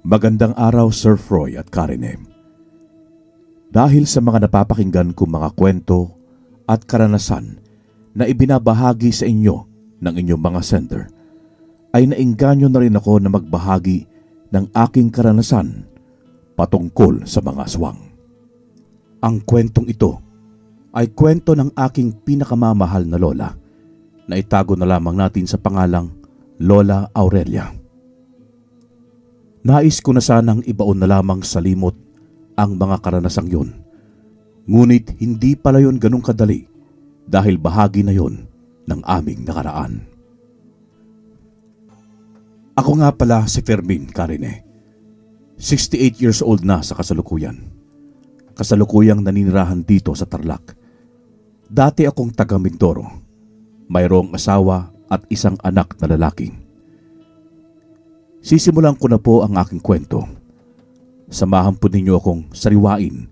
Magandang araw, Sir Froy at Karine. Dahil sa mga napapakinggan kong mga kwento at karanasan na ibinabahagi sa inyo ng inyong mga sender, ay naengganyo na rin ako na magbahagi ng aking karanasan patungkol sa mga aswang. Ang kwentong ito ay kwento ng aking pinakamamahal na lola na itago na lamang natin sa pangalang Lola Aurelia. Nais ko na sanang ibaon na lamang sa limot ang mga karanasang yun. Ngunit hindi pala yun ganun kadali dahil bahagi na yun ng aming nakaraan. Ako nga pala si Fermin, Karine. 68 years old na sa kasalukuyan. Kasalukuyang naninirahan dito sa Tarlac. Dati akong taga Mindoro. Mayroong asawa at isang anak na lalaki. Sisimulan ko na po ang aking kwento. Samahan po ninyo akong sariwain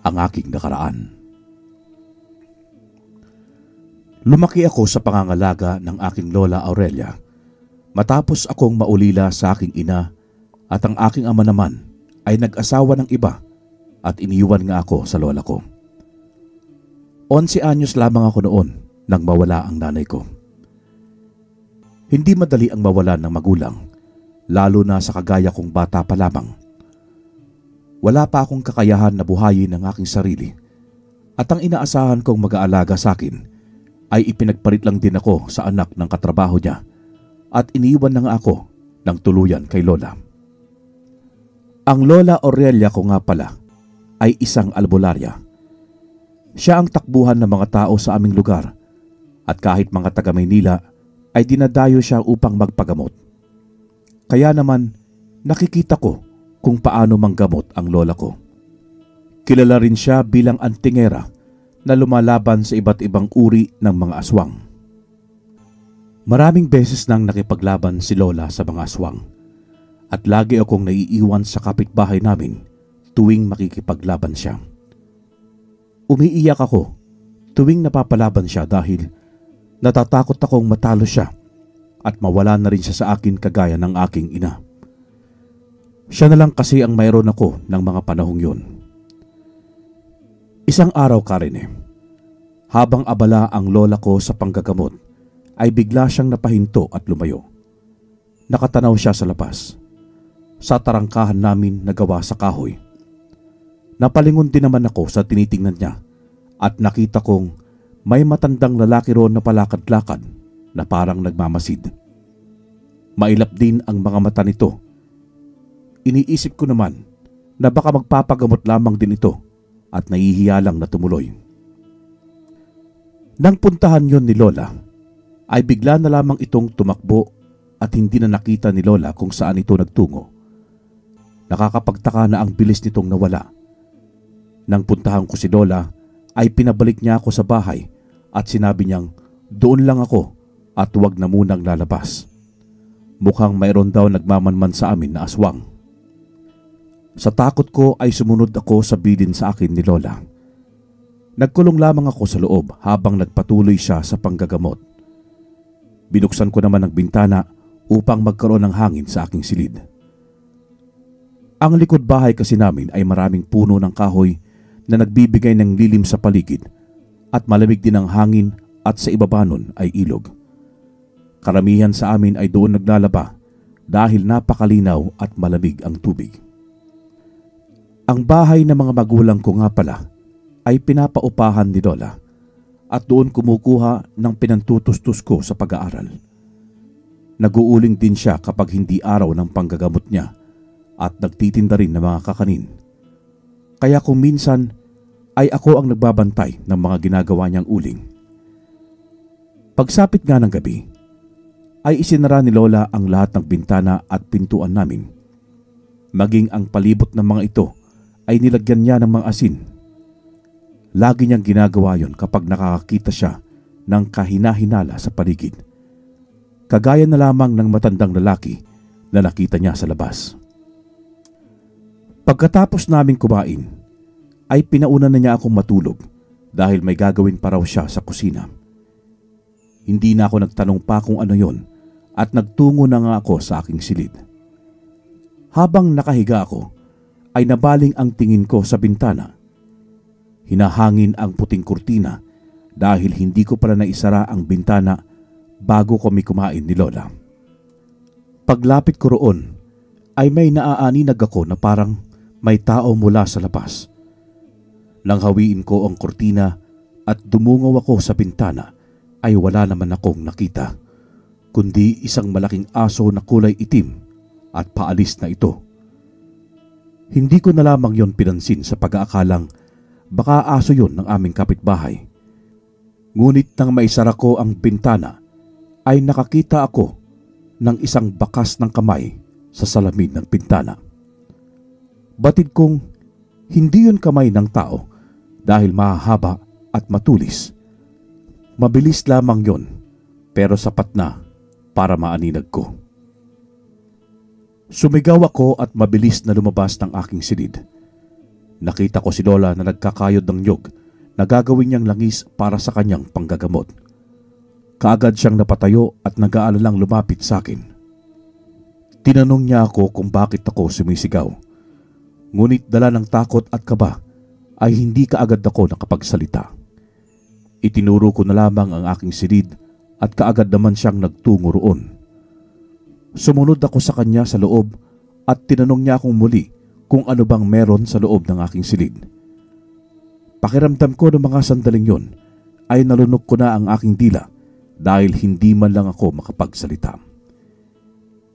ang aking nakaraan. Lumaki ako sa pangangalaga ng aking Lola Aurelia matapos akong maulila sa aking ina at ang aking ama naman ay nag-asawa ng iba at iniwan nga ako sa lola ko. 11 anyos lamang ako noon nang mawala ang nanay ko. Hindi madali ang mawalan ng magulang, lalo na sa kagaya kong bata pa lamang. Wala pa akong kakayahan na buhayin ang aking sarili at ang inaasahan kong mag-aalaga sa akin ay ipinagpalit lang din ako sa anak ng katrabaho niya at iniwan na nga ako ng tuluyan kay Lola. Ang Lola Aurelia ko nga pala ay isang albularya. Siya ang takbuhan ng mga tao sa aming lugar at kahit mga taga Maynila ay dinadayo siya upang magpagamot. Kaya naman nakikita ko kung paano manggamot ang lola ko. Kilala rin siya bilang antingera na lumalaban sa iba't ibang uri ng mga aswang. Maraming beses nang nakipaglaban si Lola sa mga aswang at lagi akong naiiwan sa kapitbahay namin tuwing makikipaglaban siya. Umiiyak ako tuwing napapalaban siya dahil natatakot akong matalo siya at mawala na rin siya sa akin kagaya ng aking ina. Siya na lang kasi ang mayroon ako ng mga panahong yun. Isang araw, Karine, habang abala ang lola ko sa panggagamot, ay bigla siyang napahinto at lumayo. Nakatanaw siya sa labas, sa tarangkahan namin na gawa sa kahoy. Napalingon din naman ako sa tinitingnan niya at nakita kong may matandang lalaki roon na palakad-lakad na parang nagmamasid. Mailap din ang mga mata nito. Iniisip ko naman na baka magpapagamot lamang din ito at nahihiya lang na tumuloy. Nang puntahan yon ni Lola, ay bigla na lamang itong tumakbo at hindi na nakita ni Lola kung saan ito nagtungo. Nakakapagtaka na ang bilis nitong nawala. Nang puntahan ko si Lola, ay pinabalik niya ako sa bahay at sinabi niyang doon lang ako at huwag na munang lalabas. Mukhang mayroon daw nagmamanman sa amin na aswang. Sa takot ko ay sumunod ako sa bilin sa akin ni Lola. Nagkulong lamang ako sa loob habang nagpatuloy siya sa panggagamot. Binuksan ko naman ang bintana upang magkaroon ng hangin sa aking silid. Ang likod bahay kasi namin ay maraming puno ng kahoy na nagbibigay ng lilim sa paligid at malamig din ang hangin at sa ibaba nun ay ilog. Karamihan sa amin ay doon naglalaba dahil napakalinaw at malamig ang tubig. Ang bahay ng mga magulang ko nga pala ay pinapaupahan ni Lola at doon kumukuha ng pinantutustos ko sa pag-aaral. Naguuling din siya kapag hindi araw ng panggagamot niya at nagtitinda rin ng mga kakanin. Kaya kung minsan ay ako ang nagbabantay ng mga ginagawa niyang uling. Pagsapit nga ng gabi, ay isinara ni Lola ang lahat ng bintana at pintuan namin. Maging ang palibot ng mga ito ay nilagyan niya ng mga asin. Lagi niyang ginagawa yon kapag nakakakita siya ng kahina-hinala sa paligid. Kagaya na lamang ng matandang lalaki na nakita niya sa labas. Pagkatapos naming kumain, ay pinauna na niya akong matulog dahil may gagawin pa raw siya sa kusina. Hindi na ako nagtanong pa kung ano yon at nagtungo na nga ako sa aking silid. Habang nakahiga ako, ay nabaling ang tingin ko sa bintana. Hinahangin ang puting kurtina dahil hindi ko pala naisara ang bintana bago kami kumain ni Lola. Paglapit ko roon, ay may naaaninag ako na parang may tao mula sa labas. Nang hawiin ko ang kurtina at dumungaw ako sa bintana, ay wala naman akong nakita, kundi isang malaking aso na kulay itim at paalis na ito. Hindi ko na lamang yon pinansin sa pag-aakalang baka aso yon ng aming kapitbahay. Ngunit nang maisara ko ang bintana, ay nakakita ako ng isang bakas ng kamay sa salamin ng bintana. Batid kong hindi yun kamay ng tao dahil mahahaba at matulis. Mabilis lamang yon, pero sapat na para maaninag ko. Sumigaw ako at mabilis na lumabas ng aking silid. Nakita ko si Lola na nagkakayod ng niyog na gagawin niyang langis para sa kanyang panggagamot. Kaagad siyang napatayo at nag-aalalang lumapit sa akin. Tinanong niya ako kung bakit ako sumisigaw. Ngunit dala ng takot at kaba ay hindi kaagad ako nakapagsalita. Itinuro ko na lamang ang aking silid at kaagad naman siyang nagtungo roon. Sumunod ako sa kanya sa loob at tinanong niya akong muli kung ano bang meron sa loob ng aking silid. Pakiramdam ko ng mga sandaling yon ay nalunok ko na ang aking dila dahil hindi man lang ako makapagsalita.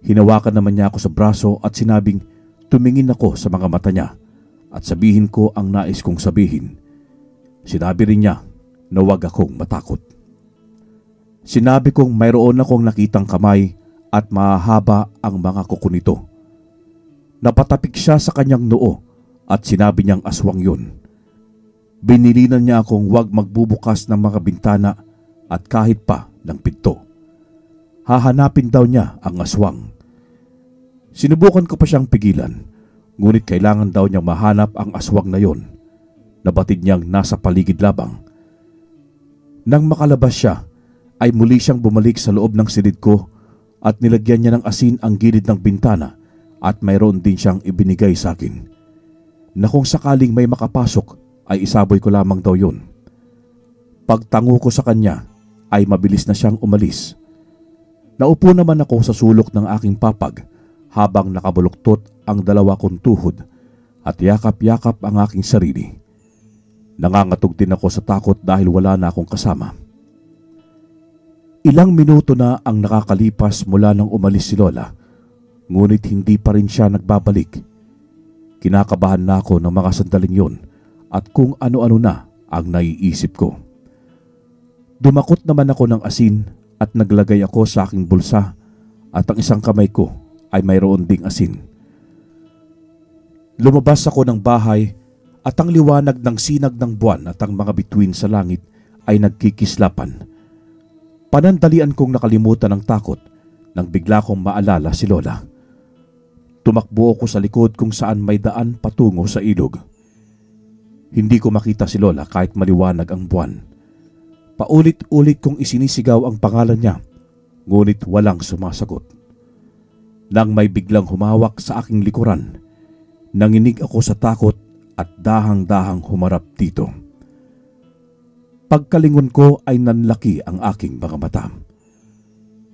Hinawakan naman niya ako sa braso at sinabing tumingin ako sa mga mata niya at sabihin ko ang nais kong sabihin. Sinabi rin niya na huwag akong matakot. Sinabi kong mayroon akong nakitang kamay at mahahaba ang mga kuko nito. Napatapik siya sa kanyang noo at sinabi niyang aswang yun. Binilinan niya akong huwag magbubukas ng mga bintana at kahit pa ng pinto. Hahanapin daw niya ang aswang. Sinubukan ko pa siyang pigilan, ngunit kailangan daw niyang mahanap ang aswang na yon. Nabatid niyang nasa paligid labang. Nang makalabas siya, ay muli siyang bumalik sa loob ng silid ko at nilagyan niya ng asin ang gilid ng bintana at mayroon din siyang ibinigay sa akin. Na kung sakaling may makapasok, ay isaboy ko lamang daw yun. Pagtango ko sa kanya, ay mabilis na siyang umalis. Naupo naman ako sa sulok ng aking papag habang nakabuluktot ang dalawa kong tuhod at yakap-yakap ang aking sarili. Nangangatog din ako sa takot dahil wala na akong kasama. Ilang minuto na ang nakakalipas mula nang umalis si Lola, ngunit hindi pa rin siya nagbabalik. Kinakabahan na ako ng mga sandaling yon at kung ano-ano na ang naiisip ko. Dumakot naman ako ng asin at naglagay ako sa aking bulsa at ang isang kamay ko ay mayroon ding asin. Lumabas ako ng bahay at ang liwanag ng sinag ng buwan at ang mga bituin sa langit ay nagkikislapan. Panandalian kong nakalimutan ng takot nang bigla kong maalala si Lola. Tumakbo ako sa likod kung saan may daan patungo sa ilog. Hindi ko makita si Lola kahit maliwanag ang buwan. Paulit-ulit kong isinisigaw ang pangalan niya, ngunit walang sumasagot. Nang may biglang humawak sa aking likuran, nanginig ako sa takot at dahang-dahang humarap dito. Pagkalingon ko ay nanlaki ang aking mga mata.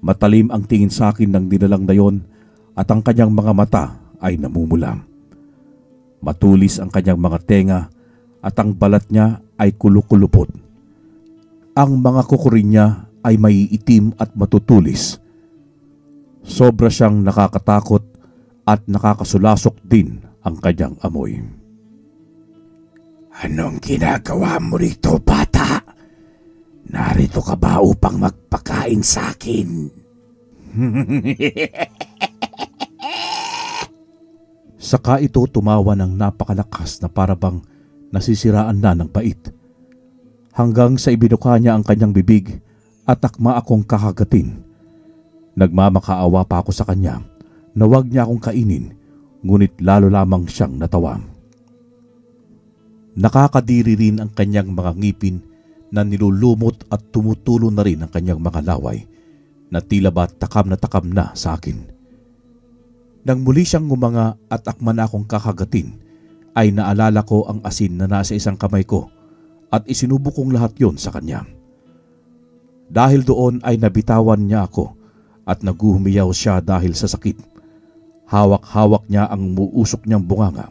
Matalim ang tingin sa akin ng nilalang na yon at ang kanyang mga mata ay namumula. Matulis ang kanyang mga tenga at ang balat niya ay kulukulupot. Ang mga kukurin niya ay maiitim at matutulis. Sobra siyang nakakatakot at nakakasulasok din ang kanyang amoy. Anong ginagawa mo rito, bata? Narito ka ba upang magpakain sa akin? Saka ito tumawa ng napakalakas na parabang nasisiraan na ng bait. Hanggang sa ibinuka niya ang kanyang bibig at akma akong kakagatin. Nagmamakaawa pa ako sa kanya na huwag niya akong kainin, ngunit lalo lamang siyang natawa. Nakakadiri rin ang kanyang mga ngipin na nilulumot at tumutulo na rin ang kanyang mga laway na tila ba takam na sa akin. Nang muli siyang ngumanga at akman akong kakagatin, ay naalala ko ang asin na nasa isang kamay ko at isinubok kong lahat yon sa kanya. Dahil doon ay nabitawan niya ako at naguhumiyaw siya dahil sa sakit. Hawak-hawak niya ang muusok niyang bunganga.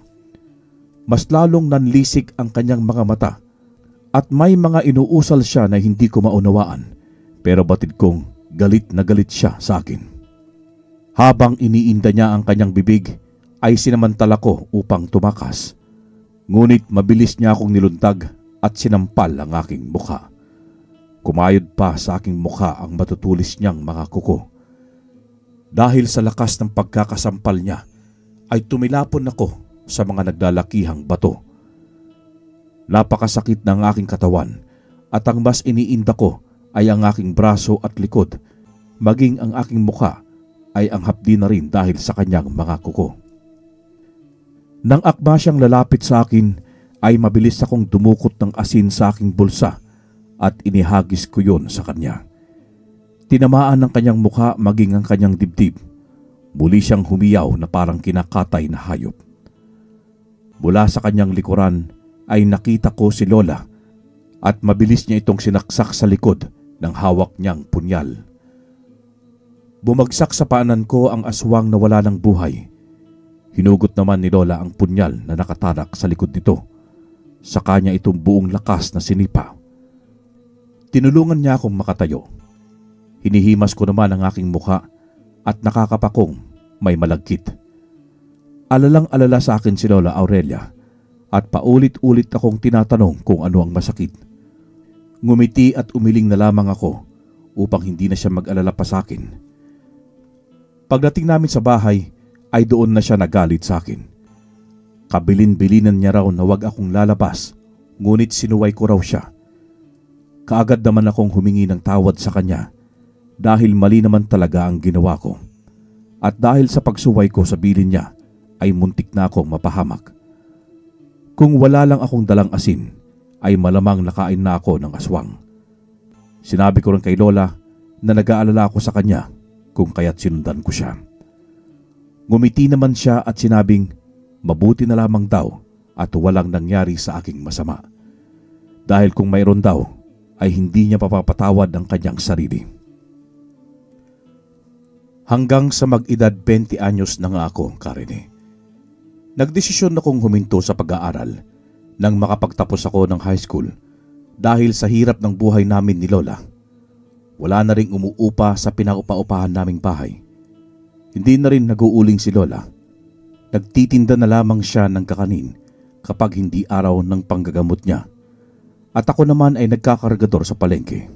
Mas lalong nanlisik ang kanyang mga mata at may mga inuusal siya na hindi ko maunawaan, pero batid kong galit na galit siya sa akin. Habang iniinda niya ang kanyang bibig, ay sinamantala ko upang tumakas. Ngunit mabilis niya akong niluntag at sinampal ang aking mukha. Kumayod pa sa aking mukha ang matutulis niyang mga kuko. Dahil sa lakas ng pagkakasampal niya, ay tumilapon ako sa mga naglalakihang bato. Napakasakit ng aking katawan at ang mas iniinda ko ay ang aking braso at likod, maging ang aking mukha ay ang hapdi na rin dahil sa kanyang mga kuko. Nang akma siyang lalapit sa akin, ay mabilis akong dumukot ng asin sa aking bulsa at inihagis ko yon sa kanya. Tinamaan ng kanyang mukha maging ang kanyang dibdib. Muli siyang humiyaw na parang kinakatay na hayop. Mula sa kanyang likuran ay nakita ko si Lola at mabilis niya itong sinaksak sa likod ng hawak niyang punyal. Bumagsak sa paanan ko ang aswang na wala ng buhay. Hinugot naman ni Lola ang punyal na nakatarak sa likod nito. Sa kanya itong buong lakas na sinipa. Tinulungan niya akong makatayo. Hinihimas ko naman ang aking mukha at nakakapakong may malagkit. Alalang-alala sa akin si Lola Aurelia at paulit-ulit akong tinatanong kung ano ang masakit. Ngumiti at umiling na lamang ako upang hindi na siya mag-alala pa sa akin. Pagdating namin sa bahay ay doon na siya nagalit sa akin. Kabilin-bilinan niya raw na wag akong lalabas, ngunit sinuway ko raw siya. Kaagad naman akong humingi ng tawad sa kanya dahil mali naman talaga ang ginawa ko. At dahil sa pagsuway ko sa bilin niya ay muntik na akong mapahamak. Kung wala lang akong dalang asin ay malamang nakain na ako ng aswang. Sinabi ko rin kay Lola na nag-aalala ako sa kanya kung kaya't sinundan ko siya. Ngumiti naman siya at sinabing mabuti na lamang daw at walang nangyari sa aking masama. Dahil kung mayroon daw ay hindi niya papapatawad ang kanyang sarili. Hanggang sa mag-edad 20 anyos na nga ako, Karine. Nagdesisyon akong huminto sa pag-aaral nang makapagtapos ako ng high school dahil sa hirap ng buhay namin ni Lola. Wala na ring umuupa sa pinaupa-upahan naming bahay. Hindi na rin nag-uuling si Lola. Nagtitinda na lamang siya ng kakanin kapag hindi araw ng panggagamot niya. At ako naman ay nagkakargador sa palengke.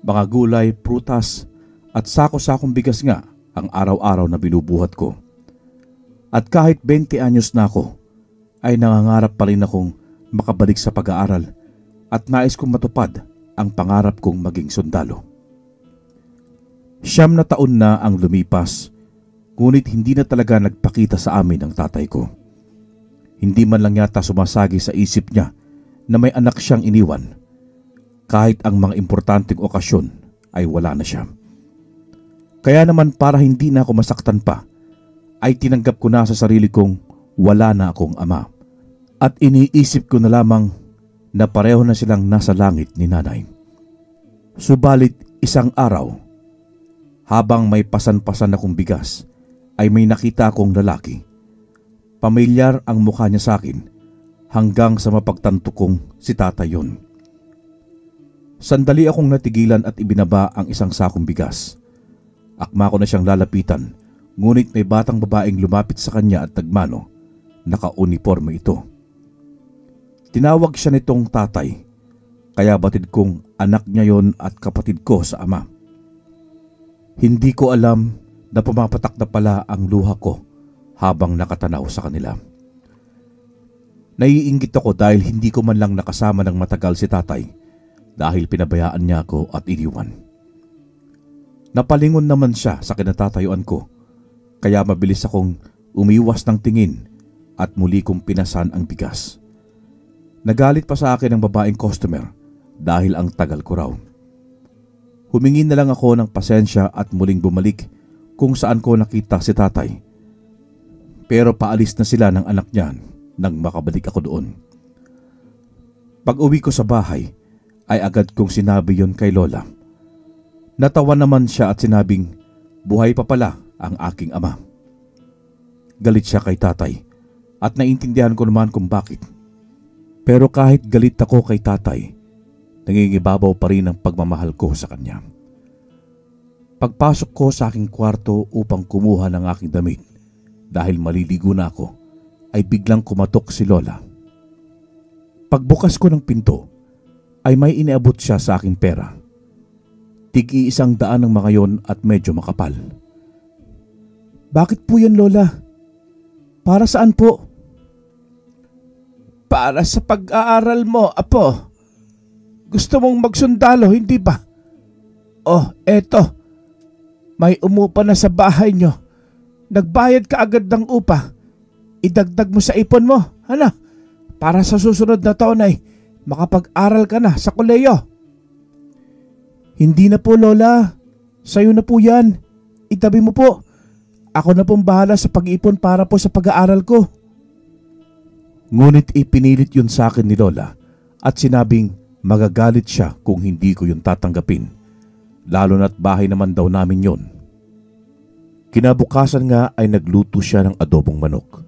Mga gulay, prutas at sako-sakong bigas nga ang araw-araw na binubuhat ko. At kahit 20 anyos na ako, ay nangangarap pa rin akong makabalik sa pag-aaral at nais kong matupad ang pangarap kong maging sundalo. 9 na taon na ang lumipas, ngunit hindi na talaga nagpakita sa amin ang tatay ko. Hindi man lang yata sumasagi sa isip niya na may anak siyang iniwan, kahit ang mga importanteng okasyon ay wala na siya. Kaya naman para hindi na ako masaktan pa, ay tinanggap ko na sa sarili kong wala na akong ama. At iniisip ko na lamang na pareho na silang nasa langit ni nanay. Subalit isang araw, habang may pasan-pasan akong bigas, ay may nakita akong lalaki. Pamilyar ang mukha niya sa akin hanggang sa mapagtanto kong si tatay yun. Sandali akong natigilan at ibinaba ang isang sakong bigas. Akma ko na siyang lalapitan, ngunit may batang babaeng lumapit sa kanya at nagmano. Naka-uniforme ito. Tinawag siya nitong tatay, kaya batid kong anak niya yon at kapatid ko sa ama. Hindi ko alam na pumapatak na pala ang luha ko habang nakatanaw sa kanila. Naiinggit ako dahil hindi ko man lang nakasama ng matagal si tatay dahil pinabayaan niya ako at iniwan. Napalingon naman siya sa kinatatayuan ko, kaya mabilis akong umiwas ng tingin at muli kong pinasan ang bigas. Nagalit pa sa akin ang babaeng customer dahil ang tagal ko raw. Humingi na lang ako ng pasensya at muling bumalik kung saan ko nakita si tatay Pero paalis na sila ng anak niya nang makabalik ako doon. Pag uwi ko sa bahay ay agad kong sinabi yon kay Lola. Natawa naman siya at sinabing buhay pa pala ang aking ama. Galit siya kay tatay at naintindihan ko naman kung bakit. Pero kahit galit ako kay tatay, nangingibabaw pa rin ang pagmamahal ko sa kanya. Pagpasok ko sa aking kwarto upang kumuha ng aking damit dahil maliligo na ako, ay biglang kumatok si Lola. Pagbukas ko ng pinto, ay may iniabot siya sa aking pera. Tig-100 ng mga yon at medyo makapal. Bakit po yan, Lola? Para saan po? Para sa pag-aaral mo, apo. Gusto mong magsundalo, hindi ba? Oh, eto. May umupa na sa bahay nyo. Nagbayad ka agad ng upa. Idagdag mo sa ipon mo, ano? Para sa susunod na taon ay makapag-aral ka na sa koleyo. Hindi na po, Lola. Sa'yo na po yan. Itabi mo po. Ako na pong bahala sa pag-ipon para po sa pag-aaral ko. Ngunit ipinilit yun sa akin ni Lola at sinabing magagalit siya kung hindi ko yun tatanggapin. Lalo na't bahay naman daw namin yon. Kinabukasan nga ay nagluto siya ng adobong manok.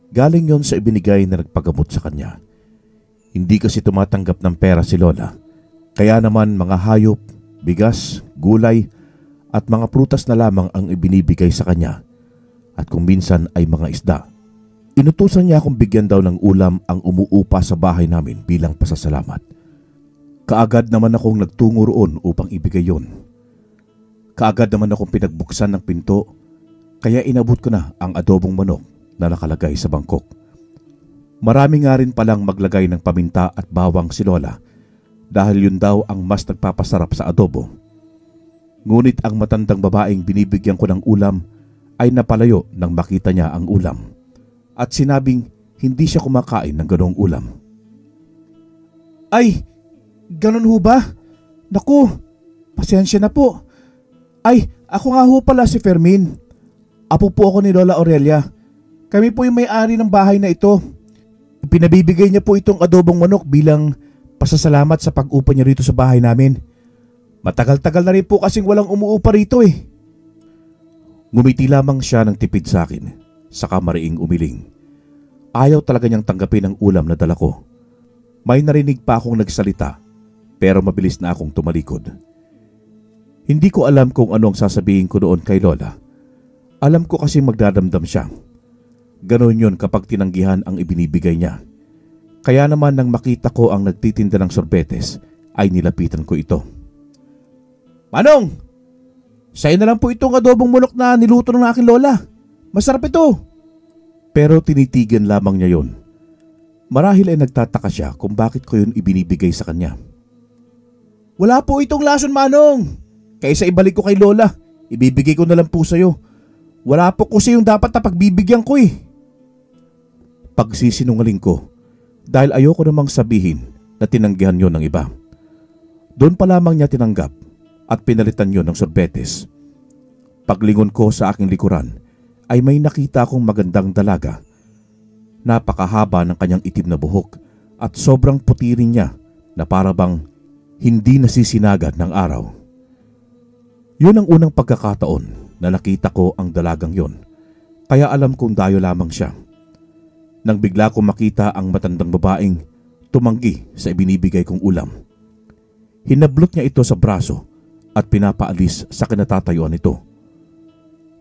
Galing yon sa ibinigay na nagpagamot sa kanya. Hindi kasi tumatanggap ng pera si Lola. Kaya naman mga hayop, bigas, gulay at mga prutas na lamang ang ibinibigay sa kanya. At kung minsan ay mga isda. Inutusan niya akong bigyan daw ng ulam ang umuupa sa bahay namin bilang pasasalamat. Kaagad naman akong nagtungo roon upang ibigay yon. Kaagad naman akong pinagbuksan ng pinto, kaya inabot ko na ang adobong manok na nakalagay sa bangkok. Marami nga rin palang maglagay ng paminta at bawang si Lola dahil yun daw ang mas nagpapasarap sa adobo. Ngunit ang matandang babaeng binibigyan ko ng ulam ay napalayo nang makita niya ang ulam at sinabing hindi siya kumakain ng ganong ulam. Ay, ganon ho ba? Naku, pasensya na po. Ay, ako nga ho pala si Fermin. Apo po ako ni Lola Aurelia. Kami po yung may-ari ng bahay na ito. Pinabibigay niya po itong adobong manok bilang pasasalamat sa pag-upa niya rito sa bahay namin. Matagal-tagal na rin po kasing walang umuupa rito eh. Ngumiti lamang siya ng tipid sa akin, saka mariing umiling. Ayaw talaga niyang tanggapin ang ulam na dala ko. May narinig pa akong nagsalita, pero mabilis na akong tumalikod. Hindi ko alam kung ano ang sasabihin ko doon kay Lola. Alam ko kasi magdadamdam siya. Ganon yun kapag tinanggihan ang ibinibigay niya. Kaya naman nang makita ko ang nagtitinda ng sorbetes, ay nilapitan ko ito. Manong! Sa'yo na lang po itong adobong manok na niluto ng aking Lola. Masarap ito! Pero tinitigan lamang niya yon. Marahil ay nagtataka siya kung bakit ko yun ibinibigay sa kanya. Wala po itong lason, Manong! Kaysa ibalik ko kay Lola, ibibigay ko na lang po sa'yo. Wala po kasi yung dapat na pagbibigyan ko eh. Pagsisinungaling ko dahil ayoko namang sabihin na tinanggihan yon ng iba. Doon pa lamang niya tinanggap at pinalitan yon ng sorbetes. Paglingon ko sa aking likuran ay may nakita akong magandang dalaga. Napakahaba ng kanyang itim na buhok at sobrang puti rin niya na para bang hindi nasisinagad ng araw. Yun ang unang pagkakataon na nakita ko ang dalagang yon, kaya alam kong dayo lamang siya. Nang bigla kong makita ang matandang babaeng tumanggi sa ibinibigay kong ulam. Hinablot niya ito sa braso at pinapaalis sa kinatatayuan nito.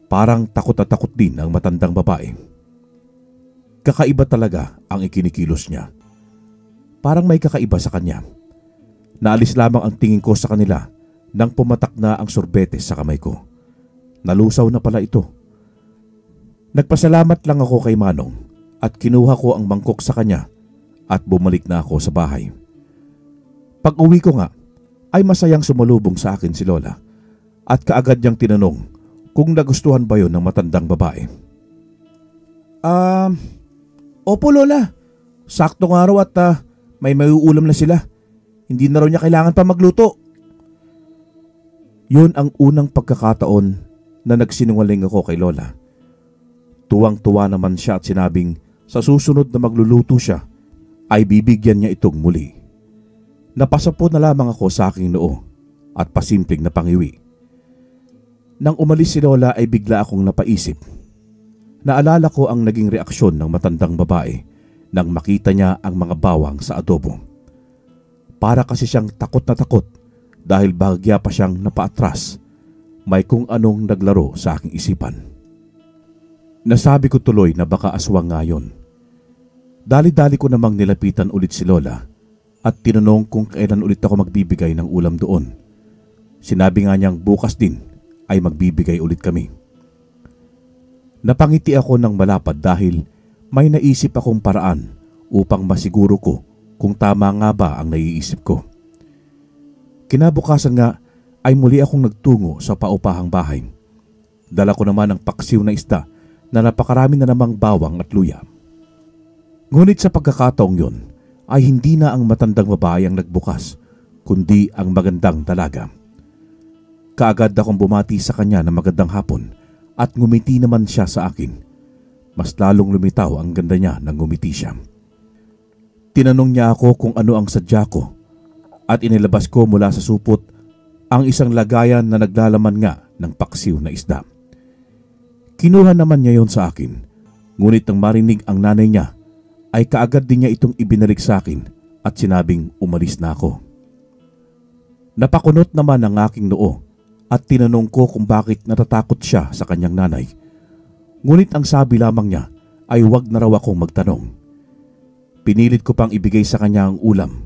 Parang takot at takot din ang matandang babae. Kakaiba talaga ang ikinikilos niya. Parang may kakaiba sa kanya. Naalis lamang ang tingin ko sa kanila nang pumatak na ang sorbetes sa kamay ko. Nalusaw na pala ito. Nagpasalamat lang ako kay Manong at kinuha ko ang mangkok sa kanya at bumalik na ako sa bahay. Pag-uwi ko nga ay masayang sumalubong sa akin si Lola at kaagad niyang tinanong kung nagustuhan ba yon ng matandang babae. Opo Lola, saktong araw at may mauulam na sila. Hindi na raw niya kailangan pa magluto. Yun ang unang pagkakataon na nagsinungaling ako kay Lola. Tuwang-tuwa naman siya at sinabing sa susunod na magluluto siya ay bibigyan niya itong muli. Napasapo na lamang ako sa aking noo at pasimpleng napangiwi. Nang umalis si Lola ay bigla akong napaisip. Naalala ko ang naging reaksyon ng matandang babae nang makita niya ang mga bawang sa adobo. Para kasi siyang takot na takot dahil bahagya pa siyang napaatras. May kung anong naglaro sa aking isipan. Nasabi ko tuloy na baka aswang nga yun. Dali-dali ko namang nilapitan ulit si Lola at tinanong kung kailan ulit ako magbibigay ng ulam doon. Sinabi nga niyang bukas din ay magbibigay ulit kami. Napangiti ako ng malapad dahil may naisip akong paraan upang masiguro ko kung tama nga ba ang naiisip ko. Kinabukasan nga ay muli akong nagtungo sa paupahang bahay. Dala ko naman ang paksiw na isda na napakarami na namang bawang at luya. Ngunit sa pagkakataong yon ay hindi na ang matandang babae ang nagbukas, kundi ang magandang dalaga. Kaagad akong bumati sa kanya ng magandang hapon at ngumiti naman siya sa akin. Mas lalong lumitaw ang ganda niya nang ngumiti siya. Tinanong niya ako kung ano ang sadya ko at inilabas ko mula sa supot ang isang lagayan na naglalaman nga ng paksiw na isda. Kinuha naman niya yon sa akin, ngunit nang marinig ang nanay niya ay kaagad din niya itong ibinalik sa akin at sinabing umalis na ako. Napakunot naman ang aking noo at tinanong ko kung bakit natatakot siya sa kanyang nanay. Ngunit ang sabi lamang niya ay wag na raw akong magtanong. Pinilit ko pang ibigay sa kanya ang ulam,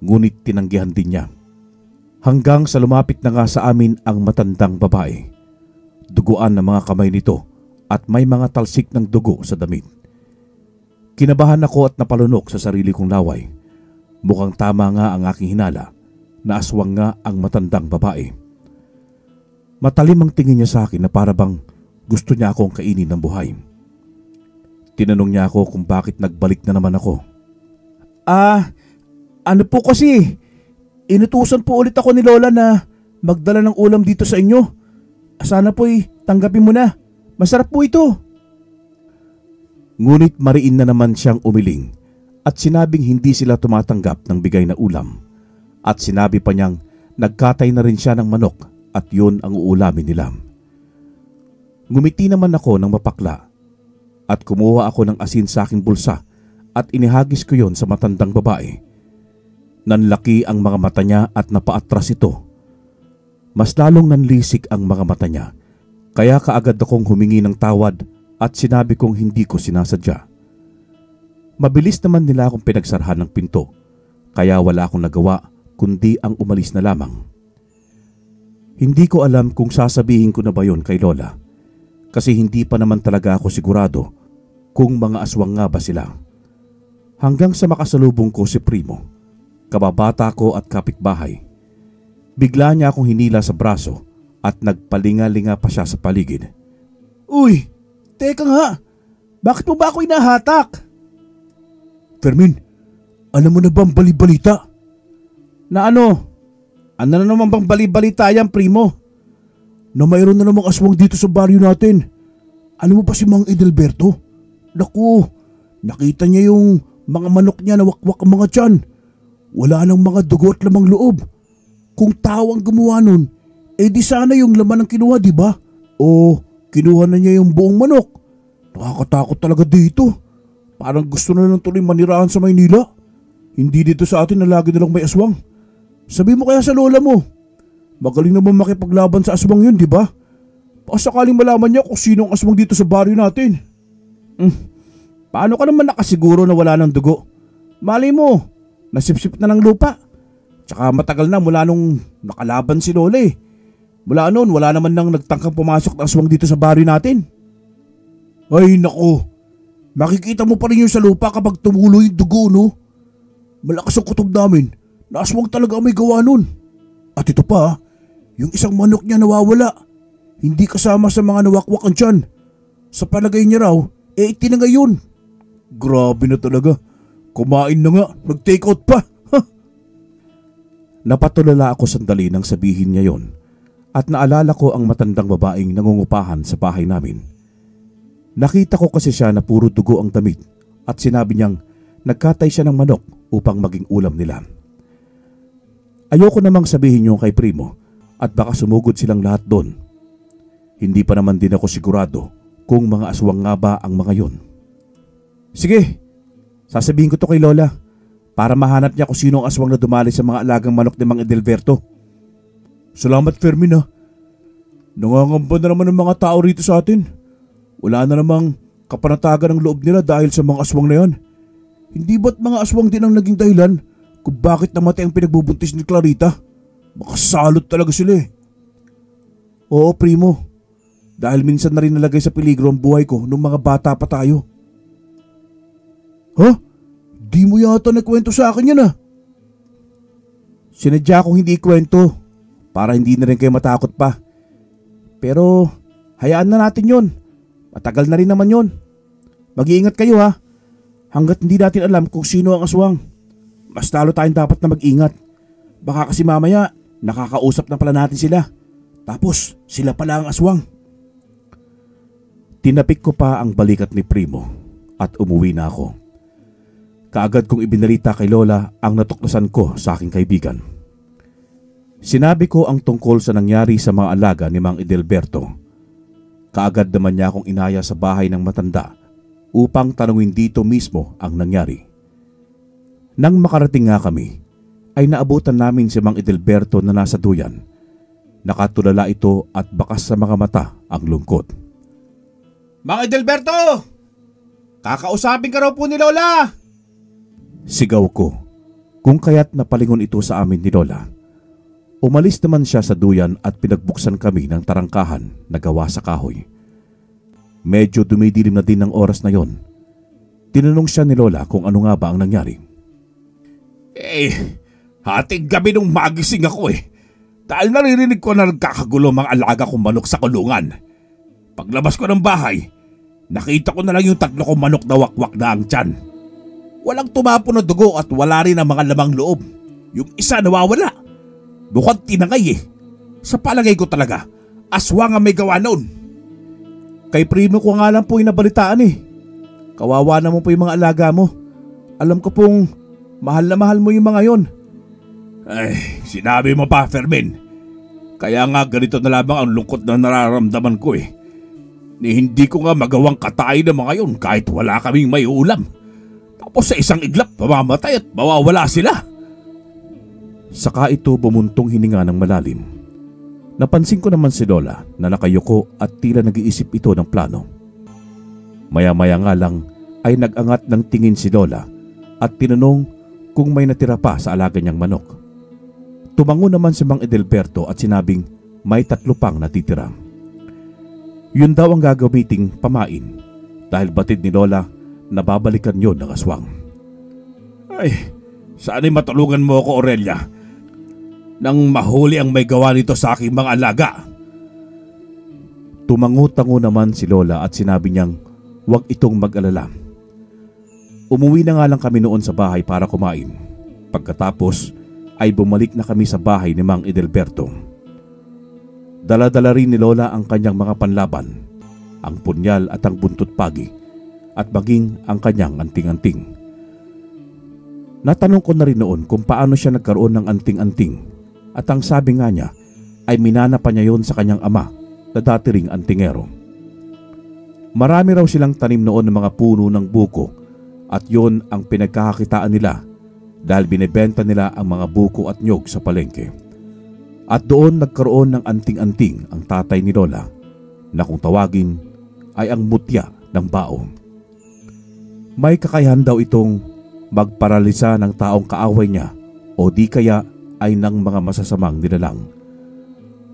ngunit tinanggihan din niya. Hanggang sa lumapit na nga sa amin ang matandang babae. Duguan ng mga kamay nito at may mga talsik ng dugo sa damit. Kinabahan ako at napalunok sa sarili kong laway. Mukhang tama nga ang aking hinala na aswang nga ang matandang babae. Matalim ang tingin niya sa akin na para bang gusto niya akong kainin ng buhay. Tinanong niya ako kung bakit nagbalik na naman ako. Ano po kasi, inutusan po ulit ako ni Lola na magdala ng ulam dito sa inyo. Sana po'y tanggapin mo na. Masarap po ito. Ngunit mariin na naman siyang umiling at sinabing hindi sila tumatanggap ng bigay na ulam. At sinabi pa niyang nagkatay na rin siya ng manok at yun ang uulamin nila. Ngumiti naman ako ng mapakla at kumuha ako ng asin sa aking bulsa at inihagis ko yon sa matandang babae. Nanlaki ang mga mata niya at napaatras ito. Mas lalong nanlisik ang mga mata niya, kaya kaagad akong humingi ng tawad at sinabi kong hindi ko sinasadya. Mabilis naman nila akong pinagsarhan ng pinto, kaya wala akong nagawa kundi ang umalis na lamang. Hindi ko alam kung sasabihin ko na ba yon kay Lola, kasi hindi pa naman talaga ako sigurado kung mga aswang nga ba sila. Hanggang sa makasalubong ko si Primo, kababata ko at kapitbahay. Bigla niya akong hinila sa braso at nagpalinga-linga pa siya sa paligid. Uy, teka nga, bakit mo ba ako inahatak? Fermin, alam mo na ba ang balibalita? Na ano? Ano na naman bang balibalita yan, Primo? Na mayroon na namang aswang dito sa baryo natin. Alam mo ba si Mang Edelberto? Naku, nakita niya yung mga manok niya na wakwak ang mga tiyan. Wala nang mga dugo at lamang loob. Kung tao ang gumawa nun, di sana yung laman ang kinuha, di ba? O kinuha na niya yung buong manok. Nakakatakot talaga dito. Parang gusto na lang tuloy manirahan sa Maynila. Hindi dito sa atin na lagi nilang may aswang. Sabi mo kaya sa lola mo, magaling naman makipaglaban sa aswang yun, di ba? Pasakaling malaman niya kung sino ang aswang dito sa baryo natin. Paano ka naman nakasiguro na wala ng dugo? Malay mo, nasipsip na ng lupa. Tsaka matagal na mula nung nakalaban si Lola eh. Mula noon, wala naman nang nagtangkang pumasok na aswang dito sa baryo natin. Ay nako, makikita mo pa rin yung sa lupa kapag tumulo yung dugo, no? Malakas ang kutob namin na aswang talaga may gawa nun. At ito pa, yung isang manok niya nawawala. Hindi kasama sa mga nawakwakan dyan. Sa palagay niya raw, itinangay yun. Grabe na talaga. Kumain na nga, nag-take out pa. Napatulala ako sandali nang sabihin niya yon at naalala ko ang matandang babaeng nangungupahan sa bahay namin. Nakita ko kasi siya na puro dugo ang damit at sinabi niyang nagkatay siya ng manok upang maging ulam nila. Ayoko namang sabihin niyo kay Primo at baka sumugod silang lahat doon. Hindi pa naman din ako sigurado kung mga aswang nga ba ang mga yon. Sige, sasabihin ko to kay Lola para mahanap niya kung sino ang aswang na dumali sa mga alagang manok ni Mang Edelberto. Salamat, Fermin, ha. Nangangamba na naman ng mga tao rito sa atin. Wala na namang kapanatagan ng loob nila dahil sa mga aswang na yan. Hindi ba't mga aswang din ang naging dahilan kung bakit namatay ang pinagbubuntis ni Clarita? Makasalot talaga sila eh. Oo, Primo. Dahil minsan na rin nalagay sa peligro ang buhay ko nung mga bata pa tayo. Ha? Di mo yata nagkwento sa akin yan, ah. Sinadya kong hindi ikwento para hindi na rin kayo matakot pa. Pero hayaan na natin yon. Matagal na rin naman yon. Mag-iingat kayo, ha. Hanggat hindi natin alam kung sino ang aswang, mas talo tayong dapat na mag-ingat. Baka kasi mamaya nakakausap na pala natin sila. Tapos sila pala ang aswang. Tinapik ko pa ang balikat ni Primo at umuwi na ako. Kaagad kong ibinalita kay Lola ang natuklasan ko sa aking kaibigan. Sinabi ko ang tungkol sa nangyari sa mga alaga ni Mang Edelberto. Kaagad naman niya akong inaya sa bahay ng matanda upang tanungin dito mismo ang nangyari. Nang makarating nga kami, ay naabutan namin si Mang Edelberto na nasa duyan. Nakatulala ito at bakas sa mga mata ang lungkot. Mang Edelberto! Kakausapin ka raw po ni Lola! Sigaw ko, kung kaya't napalingon ito sa amin ni Lola. Umalis naman siya sa duyan at pinagbuksan kami ng tarangkahan na gawa sa kahoy. Medyo dumidilim na din ng oras na yon. Tinanong siya ni Lola kung ano nga ba ang nangyari. Hating gabi nung magising ako dahil naririnig ko na nagkakagulo mga alaga kong manok sa kulungan. Paglabas ko ng bahay, nakita ko na lang yung 3 kong manok na wakwak na ang tiyan. Walang tumapo na dugo at wala rin ang mga lamang loob. Yung isa nawawala. Mukhang tinangay Sa palagay ko talaga, aswang ang may gawa noon. Kay Primo ko nga lang po yung nabalitaan Kawawa naman po yung mga alaga mo. Alam ko pong mahal na mahal mo yung mga yon. Sinabi mo pa, Fermin. Kaya nga ganito na lamang ang lungkot na nararamdaman ko Ni hindi ko nga magawang katayin ng mga yon kahit wala kaming may ulam. Tapos sa isang iglap, mamamatay at mawawala sila. Saka ito bumuntong hininga ng malalim. Napansin ko naman si Lola na nakayuko at tila nag-iisip ito ng plano. Maya-maya nga lang ay nag-angat ng tingin si Lola at tinanong kung may natira pa sa alaga niyang manok. Tumango naman si Mang Edelberto at sinabing may 3 pang natitira. Yun daw ang gagamiting pamain dahil batid ni Lola na babalikan yon ng aswang. Sana'y matulungan mo ako, Aurelia, nang mahuli ang may gawa nito sa aking mga alaga. Tumango-tango naman si Lola at sinabi niyang huwag itong mag-alala. Umuwi na nga lang kami noon sa bahay para kumain. Pagkatapos ay bumalik na kami sa bahay ni Mang Edelberto. Dala-dala rin ni Lola ang kanyang mga panlaban, ang punyal at ang buntot pagi, at maging ang kanyang anting-anting. Natanong ko na rin noon kung paano siya nagkaroon ng anting-anting, at ang sabi nga niya ay minana pa niya yon sa kanyang ama na dati ring antingero. Marami raw silang tanim noon ng mga puno ng buko at yon ang pinagkakakitaan nila dahil binebenta nila ang mga buko at nyog sa palengke. At doon nagkaroon ng anting-anting ang tatay ni Lola na kung tawagin ay ang mutya ng bao. May kakayahan daw itong magparalisa ng taong kaaway niya o di kaya ay ng mga masasamang nilalang.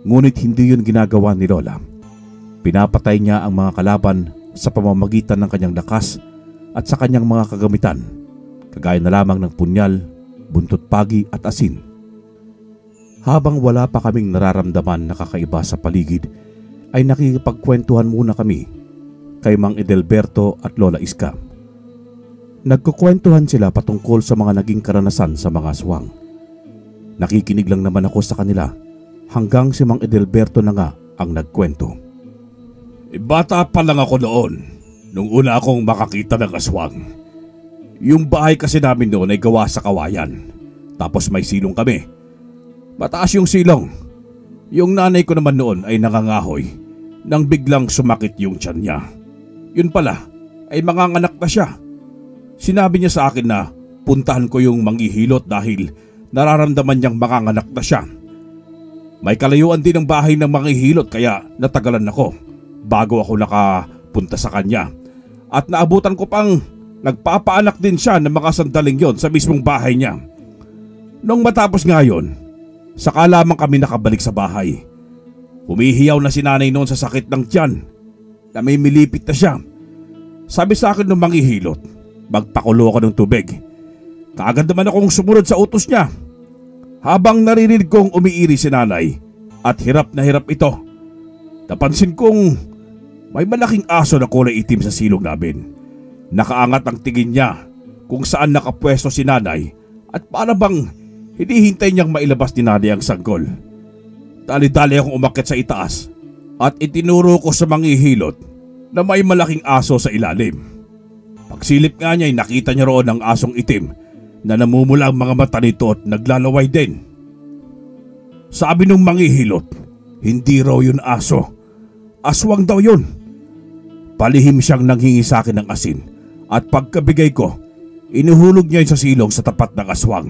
Ngunit hindi yun ginagawa ni Lola. Pinapatay niya ang mga kalaban sa pamamagitan ng kanyang lakas at sa kanyang mga kagamitan, kagaya na lamang ng punyal, buntot pagi at asin. Habang wala pa kaming nararamdaman na kakaiba sa paligid, ay nakikipagkwentuhan muna kami kay Mang Edelberto at Lola Iska. Nagkukwentuhan sila patungkol sa mga naging karanasan sa mga aswang. Nakikinig lang naman ako sa kanila hanggang si Mang Edelberto na nga ang nagkwento. Bata pa lang ako noon Nung una akong makakita ng aswang, yung bahay kasi namin noon ay gawa sa kawayan. Tapos may silong kami. Mataas yung silong. Yung nanay ko naman noon ay nangangahoy nang biglang sumakit yung tiyan niya. Yun pala ay manganganak na siya. Sinabi niya sa akin na puntahan ko yung manghihilot dahil nararamdaman niyang manganganak na siya. May kalayuan din ang bahay ng manghihilot kaya natagalan ako bago ako nakapunta sa kanya. At naabutan ko pang nagpapaanak din siya ng mga sandaling yon sa mismong bahay niya. Nung matapos nga yun, saka lamang kami nakabalik sa bahay. Humihiyaw na si nanay noon sa sakit ng tiyan. Namimilipit na siya. Sabi sa akin ng manghihilot, magpakulo ako ng tubig. Kaagad naman akong sumunod sa utos niya. Habang naririnig kong umiiri si nanay at hirap na hirap ito, napansin kong may malaking aso na kulay itim sa silong namin. Nakaangat ang tingin niya kung saan nakapwesto si nanay at para bang hinihintay niyang mailabas ni nanay ang sanggol. Dali-dali akong umakyat sa itaas at itinuro ko sa manghihilot na may malaking aso sa ilalim. Pagsilip nga niya ay nakita niya roon ang asong itim na namumula ang mga mata nito at naglalaway din. Sabi nung manghihilot, hindi raw yun aso. Aswang daw yun. Palihim siyang nanghingi sa akin ng asin at pagkabigay ko, inuhulog niya sa silong sa tapat ng aswang.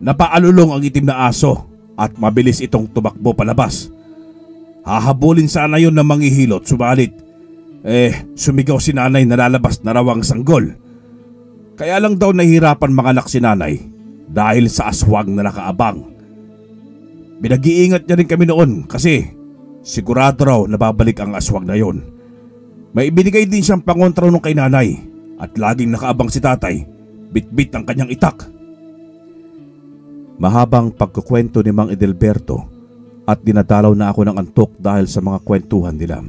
Napaalulong ang itim na aso at mabilis itong tumakbo palabas. Hahabulin sana yun ng manghihilot subalit sumigaw si nanay na lalabas na raw ang sanggol. Kaya lang daw nahihirapan manganak si nanay dahil sa aswang na nakaabang. Pinag-iingat niya rin kami noon kasi sigurado raw na babalik ang aswang na yon. May ibinigay din siyang pangontra nung kay nanay at laging nakaabang si tatay, bitbit ang kanyang itak. Mahabang pagkukwento ni Mang Edelberto at dinadalaw na ako ng antok dahil sa mga kwentuhan nila.